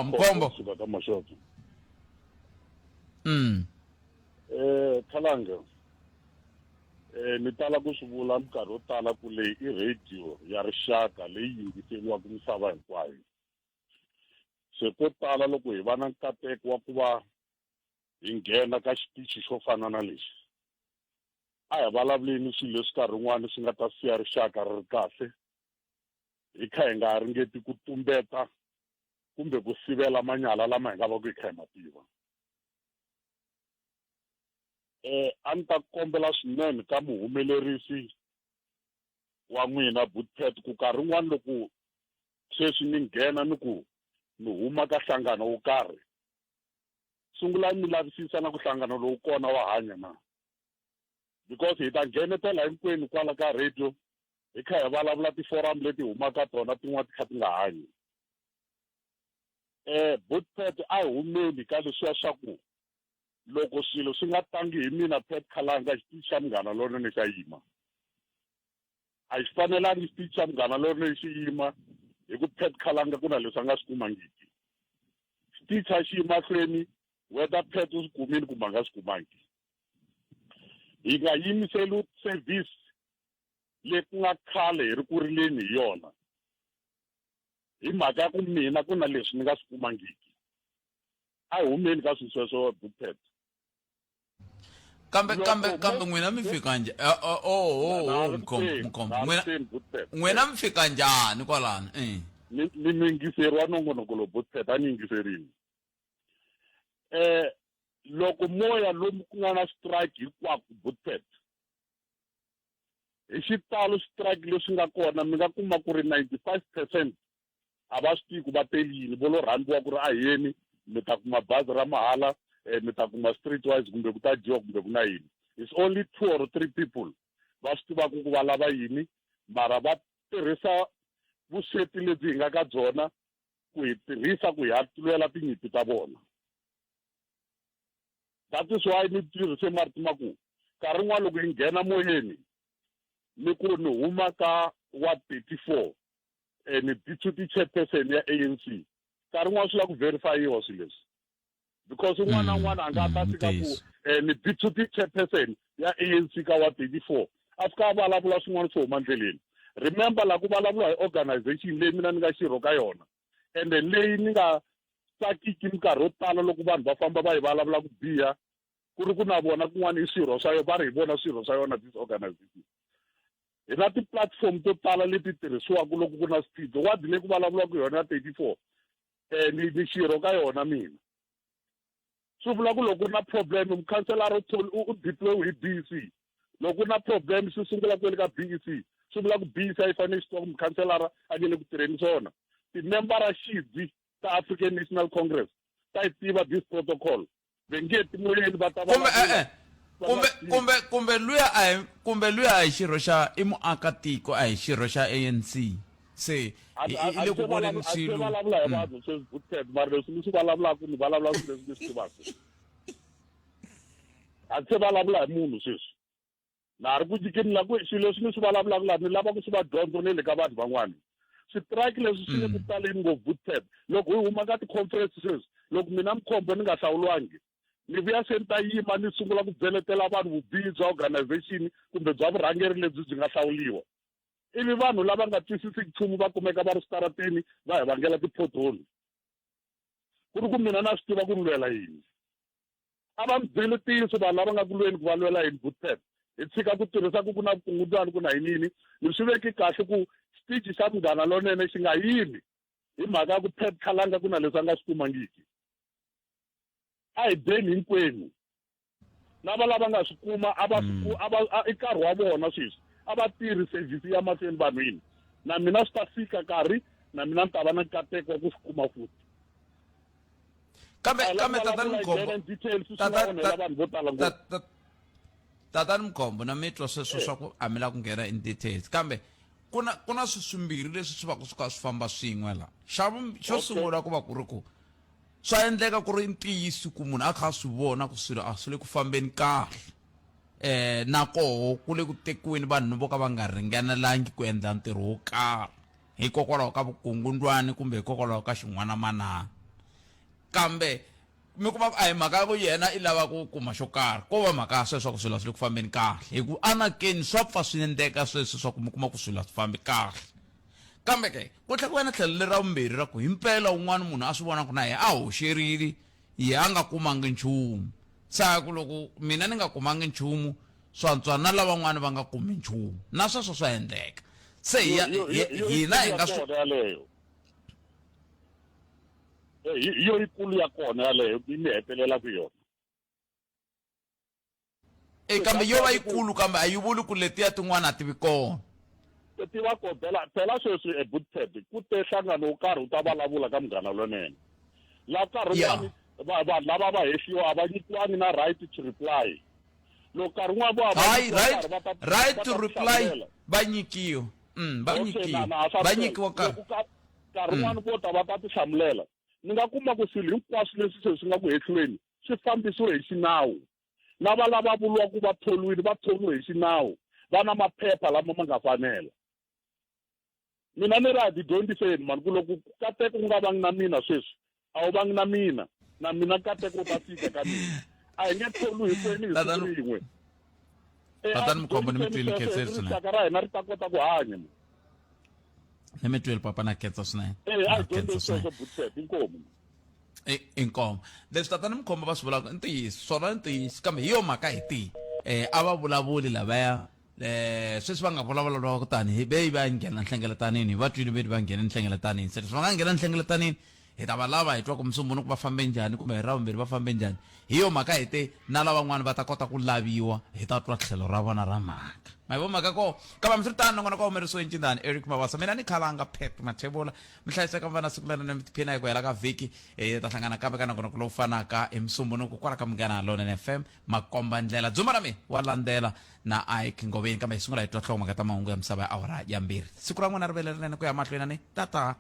mkombo suka ka mashoto khalanga ni tala ku swi vula minkarhi yo tala ku leyi i radio ya rixaka leyi yingiseriwaka misava hinkwayo se ko tala loko hi va na nkateko wa ku va hi nghena ka xitichi xo fana na lexi a hi vulavuleni swilo leswi nkarhi rin'wana swi nga ta siya rixaka ri ri kahle hi kha hi nga ringeti ku tumbeta kumbe ku sivela manyala lama hi nga va ku hi kha hi ma tiva a ni ta kombela swinene ka muhumelerisi wa n'wina Boetpet ku nkarhi rin'wana loko sweswi ni nghena ni ku ni huma ka nhlangano wo karhi sungula mi lavisisa na ku nhlangano lowu kona wa hanya na because hi ta nghenetela hinkwenu kwala ka radio hi kha hi vulavula tiforum leti humaka tona tin'wana ti kha ti nga hanyi Boetpet a hi humeli ka leswiya swa ku loko swilo swi nga tangi hi mina Pet Khalanga xitichi xa Munghana Lonene xa yima a xi fanelangi xitichi xa Munghana Lonene xi yima hi ku Pet Khalanga ku na leswi a nga swi kumangiki xitichi a xi yima hlweni whether Pet u swi kumini kumbe a nga swi kumangi hi nga yimiseli service leyi ku nga khale hi ri ku rileni hi yona hi mhaka ya ku mina ku na leswi ni nga swi kumangiki a hi humeni ka swilo sweswo Boetpet kambe n'wina mi fika njhani mkombo n'wina mi fika njhani kwalano ni yingiseri wa nongonoko lowu Boetpet a ni yingiserini loko moya lomu ku nga na strike hinkwako Boetpet hi xitalo strike leswi nga kona mi nga kuma ku ri 95% a va swi tivi ku va telini vo lo rhambiwa ku ri a yeni mi ta kuma bazi ra mahala mi ta kuma streetwise kumbe ku ta dyiwa kumbe ku na yini it's only 2 or 3 people va swi tivaka ku va lava yini mara va tirhisa vusweti lebyi hi nga ka byona ku hi tirhisa ku hi hatulela tinyimpi ta vona that is why ni tirhise marito ma ku nkarhi n'wana loko hi nghena moyeni ni ku ni huma ka wa 34 ni deputy chairperson ya ANC nkarhi n'wana swi la ku verifyiwa swilo leswi because un'wana na un'wana a nga ta fika ku ni deputy chairperson ya ANC ka wa 34 a fika a vulavula swin'wana swo huma ndleleni remember la ku vulavula hi organization leyi mina ni nga xirho ka yona ende leyi ni nga tsakiki minkarhi yo tala loko vanhu va famba va hi vulavula ku biha ku ri ku na vona kun'wana i swirho swa yona va ri hi vona swirho swa yona this organization hi na ti-platform to tala leti tirhisiwaka loko ku na swiphiqo wadi leyi ku vulavulaka yona ya 34 ni xirho ka yona mina swi vula ku loko ku na problem mukhanselara u deploy hi BEC loko ku na problem swi sungula kwele ka BEC swi vula ku BEC a yi fanele xi tiva ku mukhanselara a nge le ku tirheni swona timembara xidzi ta African National Congress ta yi tiva this protocol ve nge timoyeni va ta kumbe luya a hi xirho xa i muakatiko a hi xirho xa ANC se i le ku voneni swilo vulavula hi vanhu sweswi Boetpet mara leswi ni swi vulavulaka ni vulavula swilo leswi ni swi tivaka a se vulavula hi munhu sweswi na ha ri ku jikeni la ku swilo leswi ni swi vulavulaka laha ni lava ku swi va dyondzo ne le ka vanhu van'wana strike leswi swi le ku taleni ngopfu Boetpet loko hi huma ka ti-conference sweswi loko mina Mkhombo ni nga hlawuliwangi ni vuya se ni ta yima ni sungula ku byeletela vanhu vubihi bya organization kumbe bya vurhangeri lebyi byi nga hlawuliwa ivi vanhu lava nga twisisi nchumu va kumeka va ri switarateni va hi vangela ti-pothole ku ri ku mina na swi tiva ku ni lwela yini a va mi byeli ntiyiso vanhu lava nga ku lweni ku va lwela yini Boetpet hi tshika ku tirhisa ku na vukungundwani ku na yinini ni swi veki kahle ku xitichi xa Munghana Lonene xi nga yimi hi mhaka ya ku Pet Khalanga ku na leswi a nga swi kumangiki a hi deni hinkwenu lava lava nga swi kuma i nkarhi wa vona sweswi a va tirhi service ya mahlweni vanhwini na mina swi ta fika nkarhi na mina ni ta va na nkateko wa ku swi kuma futhi kambe tatani Mkhombo na mitwa sweswo swa ku amela ku nghena in details kambe kuna swimbirhi leswi swi va ku swi famba swin'we la xo sungula ku va ku ri ku swa endleka ku ri ntiyiso ku munhu a kha a swi vona ku swilo a swi le ku fambeni kahle na koho ku le ku tekiweni vanhu vo ka va nga ringanelangi ku endla ntirho wo karhi hikokwalaho ka vukungundwani kumbe hikokwalaho ka xin'wana manana kambe mi kuma a hi mhaka ku yena i lava ku kuma xo karhi ko va mhaka sweswo ku swilo swi le ku fambeni kahle hi ku anakeni swa pfa swi endleka sweswo swa ku mi kuma ku swilo swi fambi kahle kambe ke ku tlhela ku va na tlhelo leri ra vumbirhi ra ku himpela un'wana munhu a swi vona ku na yena a hoxerile ye a nga kumangi nchumu sa ku loko mina ni nga kumangi nchumu swantswa na lavan'wana va nga kumi nchumu na sweswo swa endleka se hina hi nga swi yo ikulu ya kona yaleyo yi hetelela ku yona kambe yo va yikulu kambe a yi vuli ku letiya tin'wana a tivi kona ti va ko phela sweswi ebooted ku te hlangano wo karhi wu ta vulavula ka Munghana Lonene la karhi vanhu lava va hehliwa a va nyikiwani na right to reply loko karhi n'wana right to reply va nyikiwa va nyikiwa karhi n'wana vo ta va ta ti hlamulela ni nga kuma ku swilo hinkwaswo leswi swi nga ku hehliweni swi fambisiwe hi xinawu lava lava vuliwa ku va tholiwe hi xinawu va na maphepha lama ma nga fanela mina ni ri a tidyondziseni mani ku loko kateko ku nga vangi na mina sweswi a wu vangi na mina kateko u ta fika ka mina a hi nge tholiwi hinkwenu hi siku rin'we tatani Mkhombo ni mi twile khetseri swinene rixaka ra hina ri ta kota ku hanya ni mi twile papa na khetsa swinene inkomo leswi tatani Mkhombo va swi vulaka ntiyiso swona ntiyiso kambe hi yo mhaka hi tihi a va vulavuli lavaya sweswi va nga vulavula kutani hi ve va nghena nhlengeletanini hi va twile veti va nghena nhlengeletanini se leswi va nga nghena nhlengeletanini hi ta va lava hi twa ku musumbunuku va fambe njhani kumbe hi ravumbirhi va fambe njhani hi yo mhaka hi te na lavan'wana va ta kota ku laviwa hi ta twa tlhelo ra vona ra mhaka ma hi vo mhaka ko kamba mi swi ri tani nongona ka humerisiwe ncindani Eric Mabasa mina ni khalanga Pep Mathebula mi hlayiseka mi va na siku lena ni mi tiphina hi ku hela ka vhiki hi ta hlangana kambe ka nongona ku lowu fanaka emusumbunuku kwala ka Munghana Lonene FM makomba ndlela dzuma ra mi wa landzela na Ike Ngoveni kambe hi sungula hi twa nhlokomhaka ta mahungu ya misava ya awara ya mbirhi siku ra n'wina ri vele rinene ku ya mahlweni ni tata